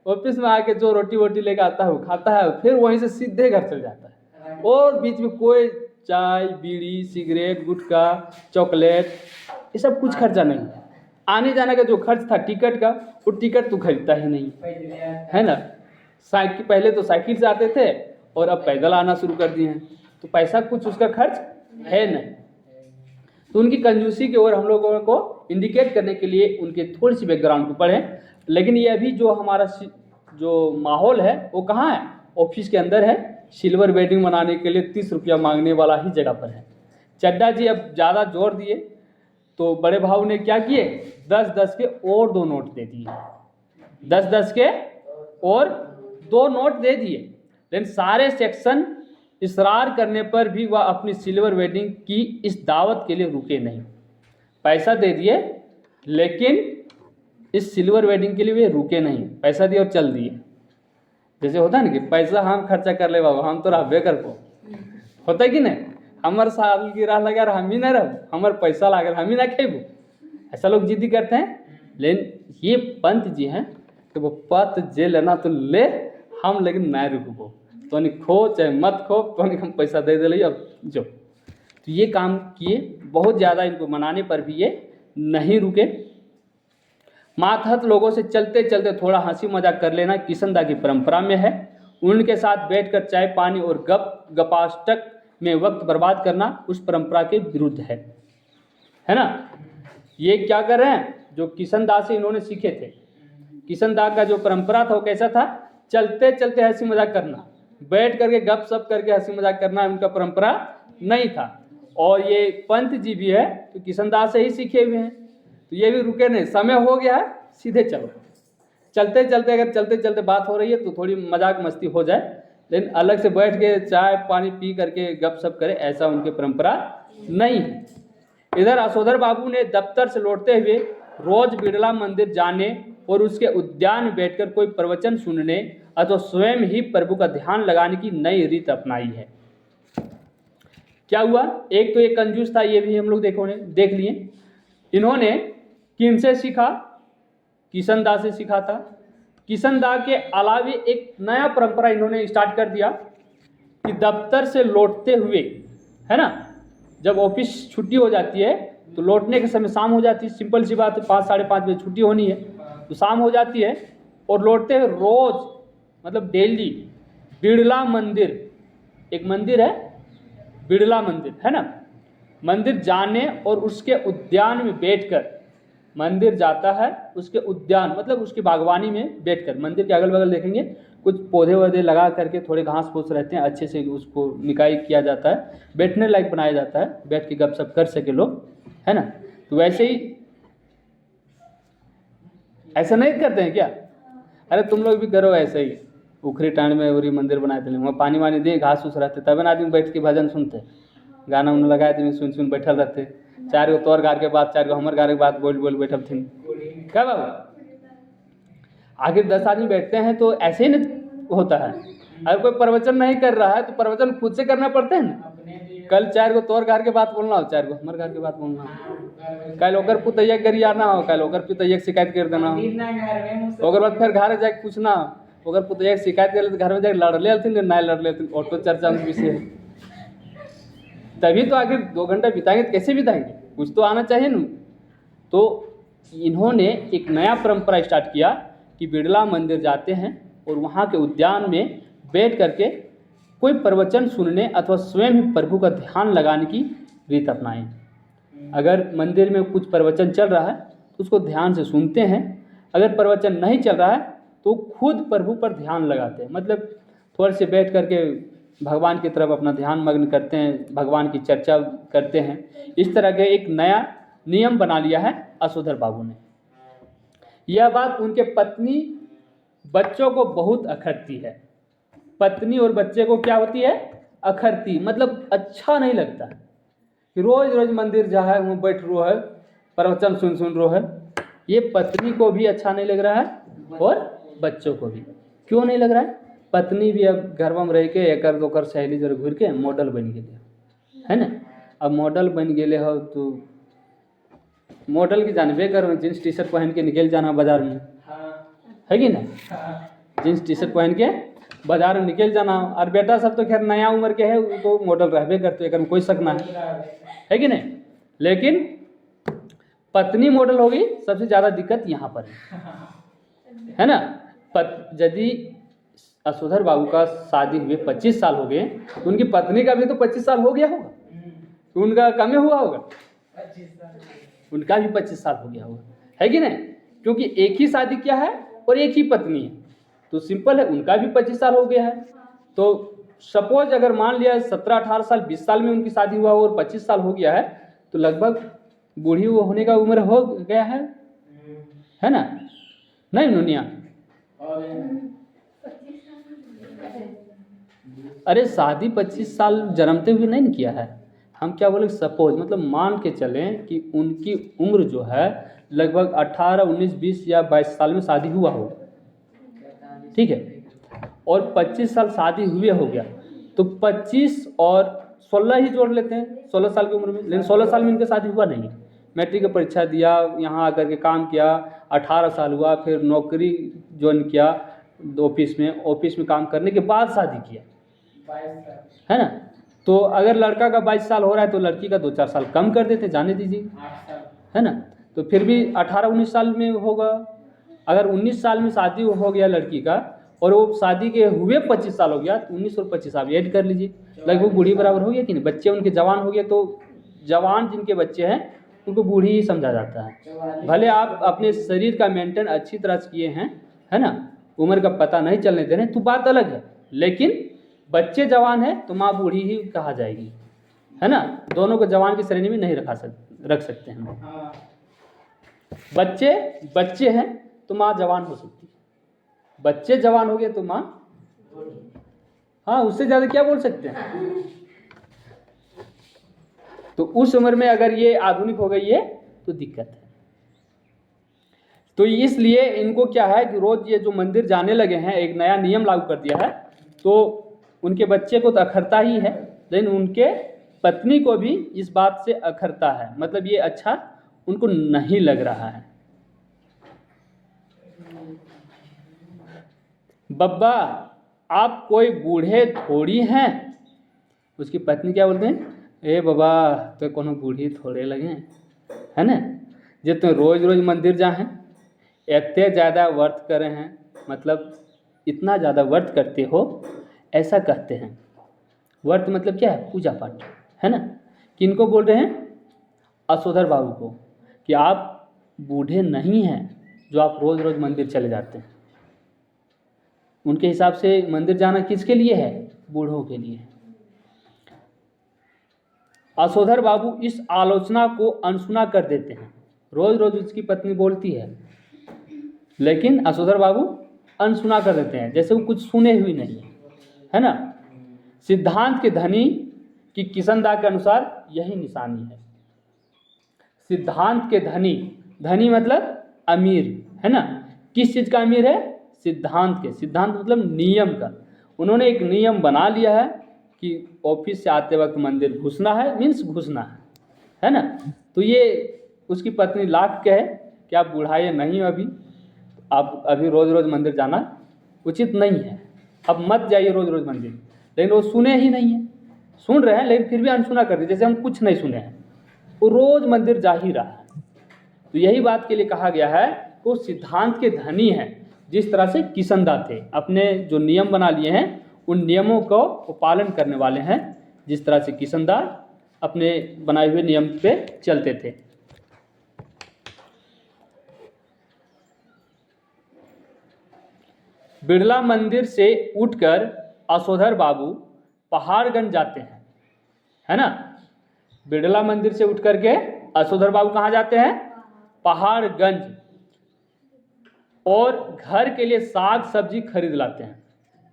S1: ऑफिस में आके जो रोटी वोटी लेकर आता है वो खाता है, फिर वहीं से सीधे घर चल जाता है। और बीच में कोई चाय बीड़ी सिगरेट गुटखा चॉकलेट ये सब कुछ खर्चा नहीं। आने जाने का जो खर्च था टिकट का, वो टिकट तो खरीदता ही नहीं, है ना। साइकिल, पहले तो साइकिल से आते थे और अब पैदल आना शुरू कर दिए हैं, तो पैसा कुछ उसका खर्च है नहीं। तो उनकी कंजूसी की ओर हम लोगों को इंडिकेट करने के लिए उनके थोड़ी सी बैकग्राउंड को पढ़ें। लेकिन ये अभी जो हमारा जो माहौल है वो कहाँ है? ऑफिस के अंदर है। सिल्वर वेडिंग मनाने के लिए 30 रुपया मांगने वाला ही जगह पर है। चड्डा जी अब ज़्यादा जोर दिए तो बड़े भाव ने क्या किए, 10-10 के और 2 नोट दे दिए, 10-10 के और 2 नोट दे दिए। लेकिन सारे सेक्शन इसरार करने पर भी वह अपनी सिल्वर वेडिंग की इस दावत के लिए रुके नहीं। पैसा दे दिए लेकिन इस सिल्वर वेडिंग के लिए वे रुके नहीं, पैसा दिए और चल दिए। जैसे होता है ना कि पैसा हम खर्चा कर ले बाबा, हम तो रहबे कर को, होता है कि नहीं, हमारे साल की राह लगा हम ही ना रह, हमारे पैसा लागल हम ही ना खेबू, ऐसा लोग जिद्दी करते हैं। लेकिन ये पंत जी हैं कि वो पत जे लेना तो ले, हम लेकिन नहीं रुकबो, तो नहीं खो चाहे मत खो, तो नहीं हम पैसा दे दे अब जो। तो ये काम किए, बहुत ज़्यादा इनको मनाने पर भी ये नहीं रुके। मातहत लोगों से चलते चलते थोड़ा हंसी मजाक कर लेना किशनदा की परंपरा में है। उनके साथ बैठकर चाय पानी और गपाष्टक में वक्त बर्बाद करना उस परंपरा के विरुद्ध है ना। ये क्या कर रहे हैं, जो किशनदा से इन्होंने सीखे थे। किशनदा का जो परंपरा था वो कैसा था, चलते चलते हंसी मजाक करना, बैठ करके गप सप करके हंसी मजाक करना उनका परंपरा नहीं था। और ये पंत जी भी है तो किशनदा से ही सीखे हुए हैं, तो ये भी रुके नहीं, समय हो गया है सीधे चलो। चलते चलते अगर चलते चलते बात हो रही है तो थोड़ी मजाक मस्ती हो जाए, लेकिन अलग से बैठ के चाय पानी पी करके गप सप करे, ऐसा उनकी परंपरा नहीं है। इधर असोधर बाबू ने दफ्तर से लौटते हुए रोज बिड़ला मंदिर जाने और उसके उद्यान में बैठकर कोई प्रवचन सुनने अथवा स्वयं ही प्रभु का ध्यान लगाने की नई रीत अपनाई है। क्या हुआ, एक तो एक कंजूस था, ये भी हम लोग देख लिए। इन्होंने किनसे सीखा, किशनदा से सीखा था। किशनदा के अलावे एक नया परंपरा इन्होंने स्टार्ट कर दिया कि दफ्तर से लौटते हुए, है ना, जब ऑफिस छुट्टी हो जाती है तो लौटने के समय शाम हो जाती है, सिंपल सी बात है, 5-5:30 बजे छुट्टी होनी है तो शाम हो जाती है, और लौटते हुए रोज मतलब डेली बिड़ला मंदिर, एक मंदिर है बिड़ला मंदिर, है ना, मंदिर जाने और उसके उद्यान में बैठकर, मंदिर जाता है उसके उद्यान मतलब उसकी बागवानी में बैठकर, मंदिर के अगल बगल देखेंगे कुछ पौधे वौधे लगा करके थोड़े घास फूस रहते हैं, अच्छे से उसको निकाई किया जाता है, बैठने लायक बनाया जाता है, बैठ के गपशप कर सके लोग, है ना। तो वैसे ही ऐसा नहीं करते हैं क्या, अरे तुम लोग भी करो ऐसे ही, उखरी टाँड में और मंदिर बनाए थे, वहाँ पानी वानी दे घास उस रहते, तब आदमी बैठ के भजन सुनते, गाना उन्हें लगाए थे, सुन बैठल रहते, 4 गो तोर गार के बात 4 गो हमर गार के बात बोल बैठल थी, क्या बाबू। आखिर 10 आदमी बैठते हैं तो ऐसे ही नहीं होता है। अगर कोई प्रवचन नहीं कर रहा है तो प्रवचन खुद से करना पड़ता है ना। कल 4 गो तोर घर के बात बोलना हो, 4 गो हमारे घर के बात बोलना हो, कल ओकर पुतैया गरियाना हो, कल ओकर पुतैया शिकायत कर देना हो, ओकर बाद फिर घर जाके पूछना हो, ओकर पुतैया शिकायत कर ले घर में जाके लड़ लेथिन नहीं लड़ लेथिन, ऑटो चर्चा में विषय, तभी तो आखिर 2 घंटा बिताएंगे तो कैसे बिताएंगे, कुछ तो आना चाहिए ना। तो इन्होंने एक नया परंपरा स्टार्ट किया कि बिरला मंदिर जाते हैं और वहाँ के उद्यान में बैठ करके कोई प्रवचन सुनने अथवा स्वयं ही प्रभु का ध्यान लगाने की रीत अपनाएं। अगर मंदिर में कुछ प्रवचन चल रहा है तो उसको ध्यान से सुनते हैं, अगर प्रवचन नहीं चल रहा है तो खुद प्रभु पर ध्यान लगाते हैं, मतलब थोड़े से बैठ करके भगवान की तरफ अपना ध्यान मग्न करते हैं, भगवान की चर्चा करते हैं। इस तरह के एक नया नियम बना लिया है असोधर बाबू ने। यह बात उनके पत्नी बच्चों को बहुत अखरती है। पत्नी और बच्चे को क्या होती है? अखरती, मतलब अच्छा नहीं लगता कि रोज रोज मंदिर जा है, वो बैठ रो है, प्रवचन सुन रो है। ये पत्नी को भी अच्छा नहीं लग रहा है और बच्चों को भी। क्यों नहीं लग रहा है? पत्नी भी अब घर में रह के एकर दोकर सहेली जर घूर के मॉडल बन गए है ना। अब मॉडल बन गए हो तो मॉडल की जानबे करो, जींस टी शर्ट पहन के निकल जाना बाजार में, है कि ना। जींस टी शर्ट पहन के बाजार में निकल जाना। और बेटा सब तो खैर नया उम्र के है, वो तो मॉडल रहबे करते, एक कोई शक ना है कि नहीं। लेकिन पत्नी मॉडल होगी, सबसे ज़्यादा दिक्कत यहाँ पर है ना। यदि असोधर बाबू का शादी हुए 25 साल हो गए तो उनकी पत्नी का भी तो 25 साल हो गया होगा, तो उनका कम हुआ होगा, उनका भी 25 साल हो गया होगा, है कि नहीं। क्योंकि एक ही शादी किया है और एक ही पत्नी है, तो सिंपल है, उनका भी 25 साल हो गया है। तो सपोज अगर मान लिया 17, 18 साल, 20 साल में उनकी शादी हुआ और 25 साल हो गया है, तो लगभग बूढ़ी वो होने का उम्र हो गया है ना। नहीं नुनिया, अरे शादी 25 साल जन्मते हुए नहीं किया है। हम क्या बोले, सपोज मतलब मान के चलें कि उनकी उम्र जो है लगभग 18, 19, 20 या 22 साल में शादी हुआ हो, ठीक है, और 25 साल शादी हुए हो गया, तो 25 और 16 ही जोड़ लेते हैं 16 साल की उम्र में। लेकिन 16 साल में इनका शादी हुआ नहीं है, मैट्रिक की परीक्षा दिया, यहाँ आकर के काम किया, 18 साल हुआ, फिर नौकरी ज्वाइन किया ऑफिस में काम करने के बाद शादी किया, है ना। तो अगर लड़का का 22 साल हो रहा है तो लड़की का 2-4 साल कम कर देते, जाने दीजिए, है ना। तो फिर भी 18-19 साल में होगा। अगर 19 साल में शादी हो गया लड़की का और वो शादी के हुए 25 साल हो गया, तो 19 और 25 आप ऐड कर लीजिए, लगभग बूढ़ी बराबर हो गया कि नहीं। बच्चे उनके जवान हो गए, तो जवान जिनके बच्चे हैं उनको बूढ़ी ही समझा जाता है। भले आप अपने शरीर का मेंटेन अच्छी तरह से किए हैं, है ना, उम्र का पता नहीं चलने दे रहे, तो बात अलग है। लेकिन बच्चे जवान है तो माँ बूढ़ी ही कहा जाएगी, है ना। दोनों को जवान की श्रेणी में नहीं रख सकते हैं। बच्चे हैं तो माँ जवान हो सकती है, बच्चे जवान हो गए तो माँ, हाँ, उससे ज़्यादा क्या बोल सकते हैं। तो उस उम्र में अगर ये आधुनिक हो गई है तो दिक्कत है। तो इसलिए इनको क्या है कि रोज ये जो मंदिर जाने लगे हैं, एक नया नियम लागू कर दिया है, तो उनके बच्चे को तो अखरता ही है, लेकिन उनके पत्नी को भी इस बात से अखरता है, मतलब ये अच्छा उनको नहीं लग रहा है। बब्बा आप कोई बूढ़े थोड़ी हैं। उसकी पत्नी क्या बोलते हैं, ए बाबा तो कोनो बूढ़ी थोड़े लगे, है ना, जो तुम रोज रोज मंदिर जा हैं, इतने ज़्यादा व्रत करे हैं, मतलब इतना ज़्यादा व्रत करते हो, ऐसा कहते हैं। व्रत मतलब क्या है, पूजा पाठ, है ना। किनको बोल रहे हैं, असोधर बाबू को, कि आप बूढ़े नहीं हैं जो आप रोज रोज मंदिर चले जाते हैं। उनके हिसाब से मंदिर जाना किसके लिए है, बूढ़ों के लिए। असोधर बाबू इस आलोचना को अनसुना कर देते हैं। रोज रोज उसकी पत्नी बोलती है, लेकिन असोधर बाबू अनसुना कर देते हैं, जैसे वो कुछ सुने हुई नहीं है ना। सिद्धांत के धनी की किशनदा के अनुसार यही निशानी है। सिद्धांत के धनी मतलब अमीर, है ना। किस चीज़ का अमीर है, सिद्धांत के। सिद्धांत मतलब नियम का। उन्होंने एक नियम बना लिया है कि ऑफिस से आते वक्त मंदिर घुसना है, मीन्स घुसना है ना। तो ये उसकी पत्नी लाख के है कि आप बुढ़ाए नहीं हो अभी, आप अभी रोज रोज मंदिर जाना उचित नहीं है, अब मत जाइए रोज रोज मंदिर। लेकिन वो सुने ही नहीं है, सुन रहे हैं लेकिन फिर भी अनसुना कर दिए, जैसे हम कुछ नहीं सुने हैं। वो रोज मंदिर जा ही रहा है, तो यही बात के लिए कहा गया है कि वो सिद्धांत के धनी हैं, जिस तरह से किशनदा थे, अपने जो नियम बना लिए हैं उन नियमों को वो पालन करने वाले हैं, जिस तरह से किशनदा अपने बनाए हुए नियम पे चलते थे। बिड़ला मंदिर से उठकर असोधर बाबू पहाड़गंज जाते हैं, है ना। बिड़ला मंदिर से उठ करके असोधर बाबू कहाँ जाते हैं? पहाड़गंज। और घर के लिए साग सब्जी खरीद लाते हैं।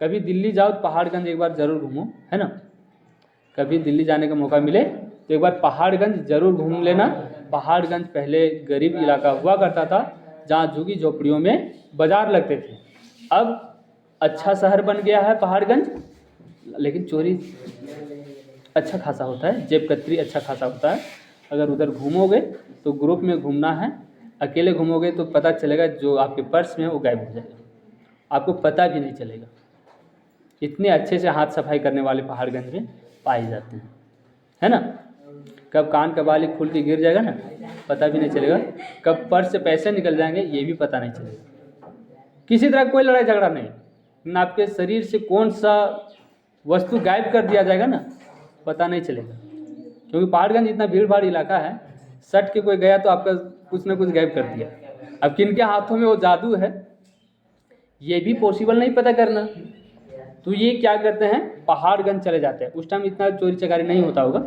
S1: कभी दिल्ली जाओ तो पहाड़गंज एक बार जरूर घूमो, है ना। कभी दिल्ली जाने का मौका मिले तो एक बार पहाड़गंज जरूर घूम लेना। पहाड़गंज पहले गरीब इलाका हुआ करता था, जहाँ झुग्गी झोपड़ियों में बाजार लगते थे। अब अच्छा शहर बन गया है पहाड़गंज, लेकिन चोरी अच्छा खासा होता है, जेब कतरी अच्छा खासा होता है। अगर उधर घूमोगे तो ग्रुप में घूमना है, अकेले घूमोगे तो पता चलेगा जो आपके पर्स में है वो गायब हो जाएगा, आपको पता भी नहीं चलेगा। इतने अच्छे से हाथ सफाई करने वाले पहाड़गंज में पाए जाते हैं, है ना। कब कान का बाली खुल के गिर जाएगा ना, पता भी नहीं चलेगा। कब पर्स से पैसे निकल जाएंगे ये भी पता नहीं चलेगा। किसी तरह कोई लड़ाई झगड़ा नहीं, ना आपके शरीर से कौन सा वस्तु गायब कर दिया जाएगा ना, पता नहीं चलेगा। क्योंकि पहाड़गंज इतना भीड़ भाड़ इलाका है, सट के कोई गया तो आपका कुछ ना कुछ गायब कर दिया। अब किनके हाथों में वो जादू है ये भी पॉसिबल नहीं पता करना। तो ये क्या करते हैं, पहाड़गंज चले जाते हैं। उस टाइम इतना चोरी चकारी नहीं होता होगा।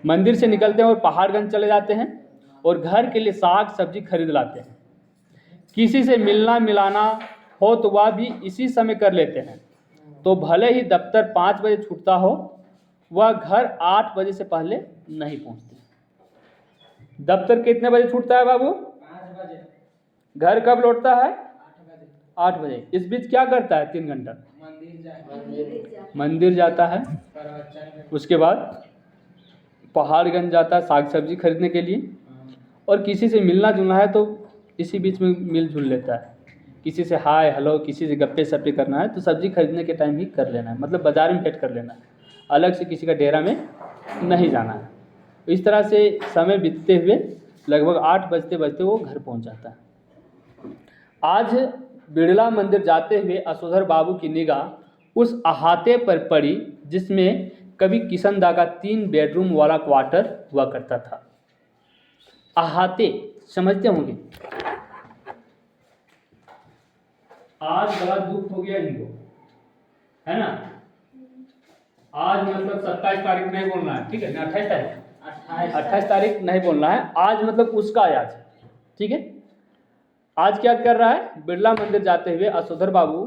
S1: मंदिर से निकलते हैं और पहाड़गंज चले जाते हैं और घर के लिए साग सब्जी खरीद लाते हैं। किसी से मिलना मिलाना हो तो वह भी इसी समय कर लेते हैं। तो भले ही दफ्तर 5 बजे छूटता हो, वह घर 8 बजे से पहले नहीं पहुंचते। दफ्तर कितने बजे छूटता है बाबू?
S2: 5 बजे।
S1: घर कब लौटता है?
S2: 8 बजे।
S1: 8 बजे। इस बीच क्या करता है? 3 घंटा
S2: मंदिर
S1: जाता है। उसके बाद पहाड़गंज जाता है साग सब्जी खरीदने के लिए, और किसी से मिलना जुलना है तो इसी बीच में मिलजुल लेता है। किसी से हाय हेलो, किसी से गप्पे सप्पे करना है तो सब्जी खरीदने के टाइम ही कर लेना है, मतलब बाजार में भेंट कर लेना है, अलग से किसी का डेरा में नहीं जाना है। इस तरह से समय बीतते हुए लगभग 8 बजते बजते वो घर पहुंच जाता है। आज बिड़ला मंदिर जाते हुए असोधर बाबू की निगाह उस अहाते पर पड़ी जिसमें कभी किशनदा का 3 बेडरूम वाला क्वार्टर हुआ करता था। अहाते समझते होंगे। आज बड़ा दुख हो गया इनको, है ना। आज मतलब 27 तारीख नहीं बोलना है, ठीक है ना। 28 तारीख 28 तारीख नहीं बोलना है। आज मतलब उसका आज, ठीक है। आज क्या कर रहा है, बिड़ला मंदिर जाते हुए असोधर बाबू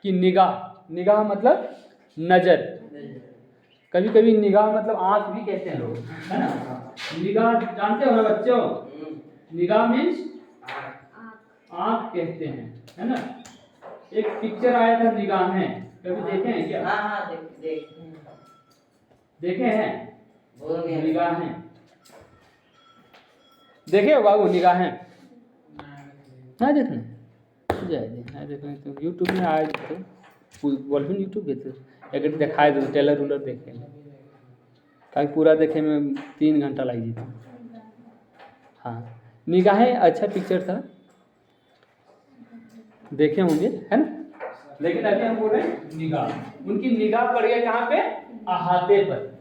S1: की निगाह मतलब नजर, कभी कभी निगाह मतलब आंख भी कहते हैं लोग, है ना। निगाह जानते हो ना बच्चों, निगाह मीन्स आंख कहते हैं, है ना। एक पिक्चर आया था निगाहें, कभी देखे हैं क्या?
S2: हाँ
S1: देखे हैं निगाहें, देखे हो बाबू निगाहें? ना देखने देखें तो यूट्यूब में आए तो बोल यूट्यूब पे तो अगर दिखाए दो टेलर उलर देखे, काहे पूरा देखे में 3 घंटा लग जाता। हाँ, निगाहें अच्छा पिक्चर था, देखे होंगे, है ना। लेकिन अभी हम बोल रहे हैं निगाह। उनकी निगाह पड़ गया कहाँ पे? अहाते पर।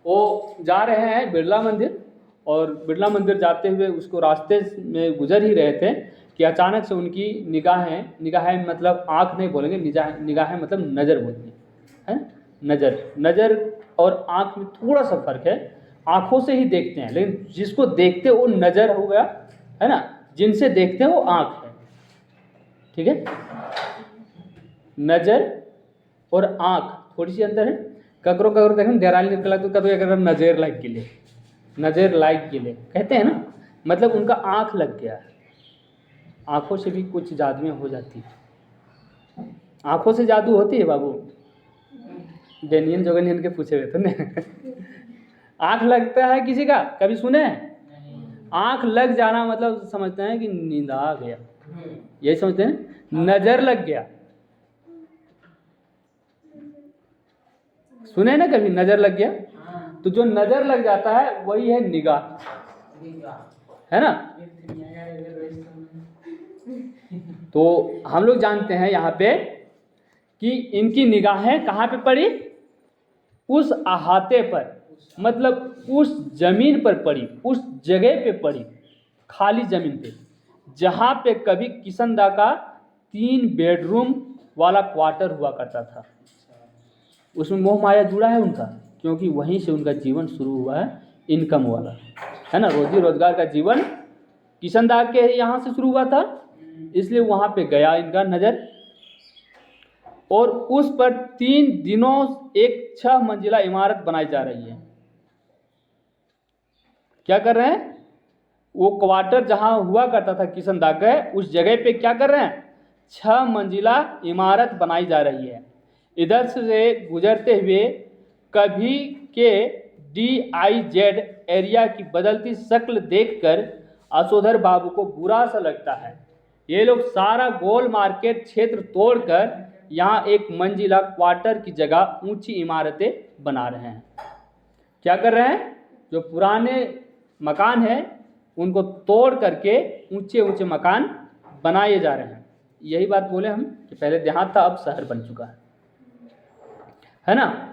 S1: वो जा रहे हैं बिड़ला मंदिर, और बिड़ला मंदिर जाते हुए उसको रास्ते में गुजर ही रहे थे कि अचानक से उनकी निगाहें मतलब आँख नहीं बोलेंगे, निगाहें मतलब नज़र बोलेंगे, है। नज़र और आँख में थोड़ा सा फर्क है। आँखों से ही देखते हैं, लेकिन जिसको देखते वो नज़र हो गया, है ना। जिनसे देखते हैं वो आँख है, ठीक है। नज़र और आँख थोड़ी सी अंतर है। ककरो देखें डेराल निकला तो कभी अगर नज़र लाइक के लिए कहते हैं ना, मतलब उनका आँख लग गया है। आँखों से भी कुछ जादुएं हो जाती है। आँखों से जादू होती है बाबू, डेनियन जोगनियन के पूछे हुए थे ना। आँख लगता है किसी का, कभी सुने? आँख लग जाना मतलब समझते हैं कि नींद आ गया, यही समझते हैं। नज़र लग गया, सुने ना कभी नज़र लग गया? तो जो नज़र लग जाता है वही है निगाह। है ना। तो हम लोग जानते हैं यहाँ पे कि इनकी निगाहें कहाँ पे पड़ी, उस अहाते पर, मतलब उस जमीन पर पड़ी, उस जगह पे पड़ी, खाली जमीन पे, जहाँ पे कभी किशनदा का 3 बेडरूम वाला क्वार्टर हुआ करता था। उसमें मोह माया जुड़ा है उनका, क्योंकि वहीं से उनका जीवन शुरू हुआ है, इनकम वाला, है ना। रोजी रोजगार का जीवन किशनदा के यहाँ से शुरू हुआ था, इसलिए वहाँ पे गया इनका नज़र, और उस पर 3 दिनों एक 6 मंजिला इमारत बनाई जा रही है। क्या कर रहे हैं, वो क्वार्टर जहाँ हुआ करता था किशनदा के, उस जगह पे क्या कर रहे हैं, 6 मंजिला इमारत बनाई जा रही है। इधर से गुजरते हुए कभी के DIZ एरिया की बदलती शक्ल देखकर असोधर बाबू को बुरा सा लगता है। ये लोग सारा गोल मार्केट क्षेत्र तोड़कर यहाँ एक मंजिला क्वार्टर की जगह ऊंची इमारतें बना रहे हैं। क्या कर रहे हैं, जो पुराने मकान हैं उनको तोड़ करके ऊंचे ऊंचे मकान बनाए जा रहे हैं। यही बात बोले हम कि पहले देहात था, अब शहर बन चुका है ना।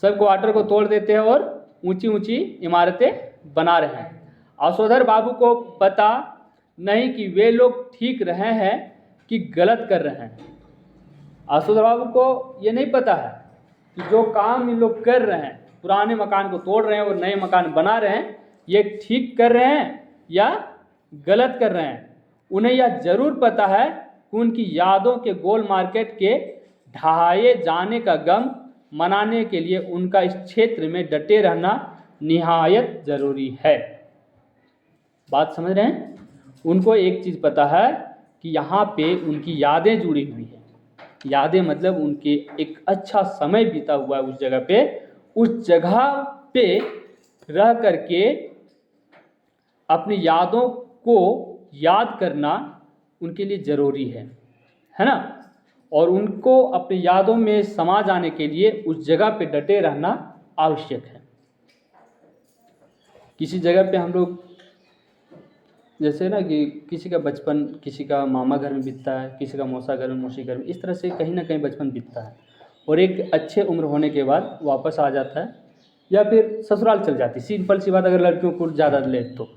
S1: सब क्वार्टर को तोड़ देते हैं और ऊंची ऊंची इमारतें बना रहे हैं। असोधर बाबू को पता नहीं कि वे लोग ठीक रहे हैं कि गलत कर रहे हैं। असोधर बाबू को ये नहीं पता है कि जो काम इन लोग कर रहे हैं, पुराने मकान को तोड़ रहे हैं और नए मकान बना रहे हैं, ये ठीक कर रहे हैं या गलत कर रहे हैं। उन्हें यह जरूर पता है कि उनकी यादों के गोल मार्केट के ढहाए जाने का गम मनाने के लिए उनका इस क्षेत्र में डटे रहना निहायत जरूरी है। बात समझ रहे हैं। उनको एक चीज़ पता है कि यहाँ पे उनकी यादें जुड़ी हुई हैं। यादें मतलब उनके एक अच्छा समय बीता हुआ है उस जगह पे, उस जगह पे रह करके अपनी यादों को याद करना उनके लिए ज़रूरी है ना। और उनको अपनी यादों में समा जाने के लिए उस जगह पे डटे रहना आवश्यक है। किसी जगह पे हम लोग जैसे ना कि किसी का बचपन किसी का मामा घर में बीतता है, किसी का मौसा घर में, मौसी घर में, इस तरह से कहीं ना कहीं बचपन बीतता है और एक अच्छे उम्र होने के बाद वापस आ जाता है या फिर ससुराल चल जाती है। सिंपल सी बात, अगर लड़कियों को ज़्यादा ले तो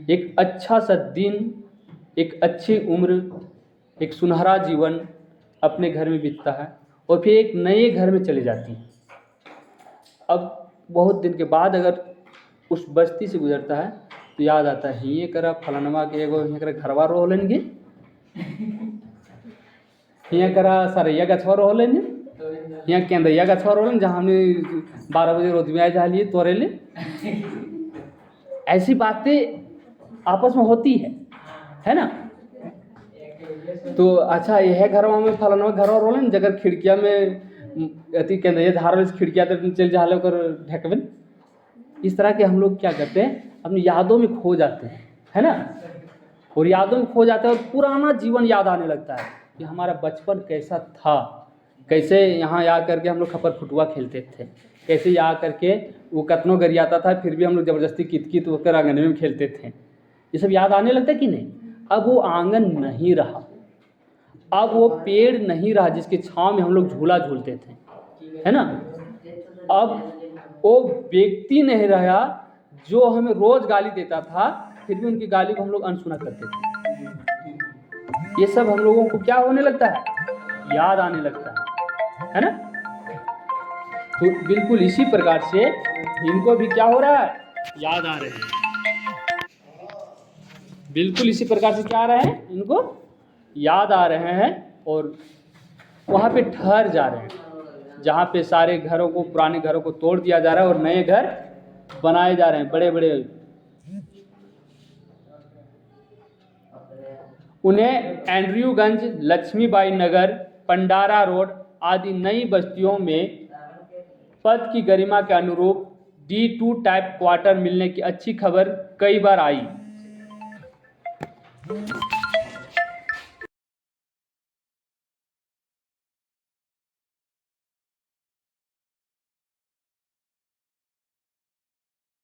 S1: एक अच्छा सा दिन, एक अच्छी उम्र, एक सुनहरा जीवन अपने घर में बीतता है और फिर एक नए घर में चले जाती हैं। अब बहुत दिन के बाद अगर उस बस्ती से गुजरता है तो याद आता है, ये करा फलानवा के एगो यहाँ करा घरवा रो लेंगे, यहाँ करा सरैया गछवा रो लेंगे, यहाँ केंद्रिया गछवा रो लेंगे जहाँ हमने 12 बजे रोज में आए जा लिए तोड़े ले। ऐसी बातें आपस में होती है ना। तो अच्छा यह घरवा में फलाना घरवा रो लेंगे, जगह खिड़किया में अति केंद्रिया धार खिड़किया तक चल जा ढकबन। इस तरह के हम लोग क्या करते हैं, अपनी यादों में खो जाते हैं, है ना। और यादों में खो जाते हैं और पुराना जीवन याद आने लगता है कि हमारा बचपन कैसा था, कैसे यहाँ आ करके हम लोग खपर फुटुआ खेलते थे, कैसे यहाँ करके वो कतनों गरियाता था फिर भी हम लोग ज़बरदस्ती कित होकर आंगन में खेलते थे। ये सब याद आने लगता है कि नहीं। अब वो आंगन नहीं रहा, अब वो पेड़ नहीं रहा जिसके छांव में हम लोग झूला झूलते थे, है ना। अब वो व्यक्ति नहीं रहा जो हमें रोज गाली देता था, फिर भी उनकी गाली को हम लोग अनसुना करते थे। ये सब हम लोगों को क्या होने लगता है, याद आने लगता है ना। तो बिल्कुल इसी प्रकार से इनको भी क्या हो रहा है, याद आ रहे हैं। बिल्कुल इसी प्रकार से क्या आ रहे हैं, इनको याद आ रहे हैं और वहाँ पे ठहर जा रहे हैं जहाँ पे सारे घरों को, पुराने घरों को तोड़ दिया जा रहा है और नए घर बनाए जा रहे हैं बड़े बड़े। उन्हें एंड्रयूगंज, लक्ष्मीबाई नगर, पंडारा रोड आदि नई बस्तियों में पद की गरिमा के अनुरूप D2 टाइप क्वार्टर मिलने की अच्छी खबर कई बार आई।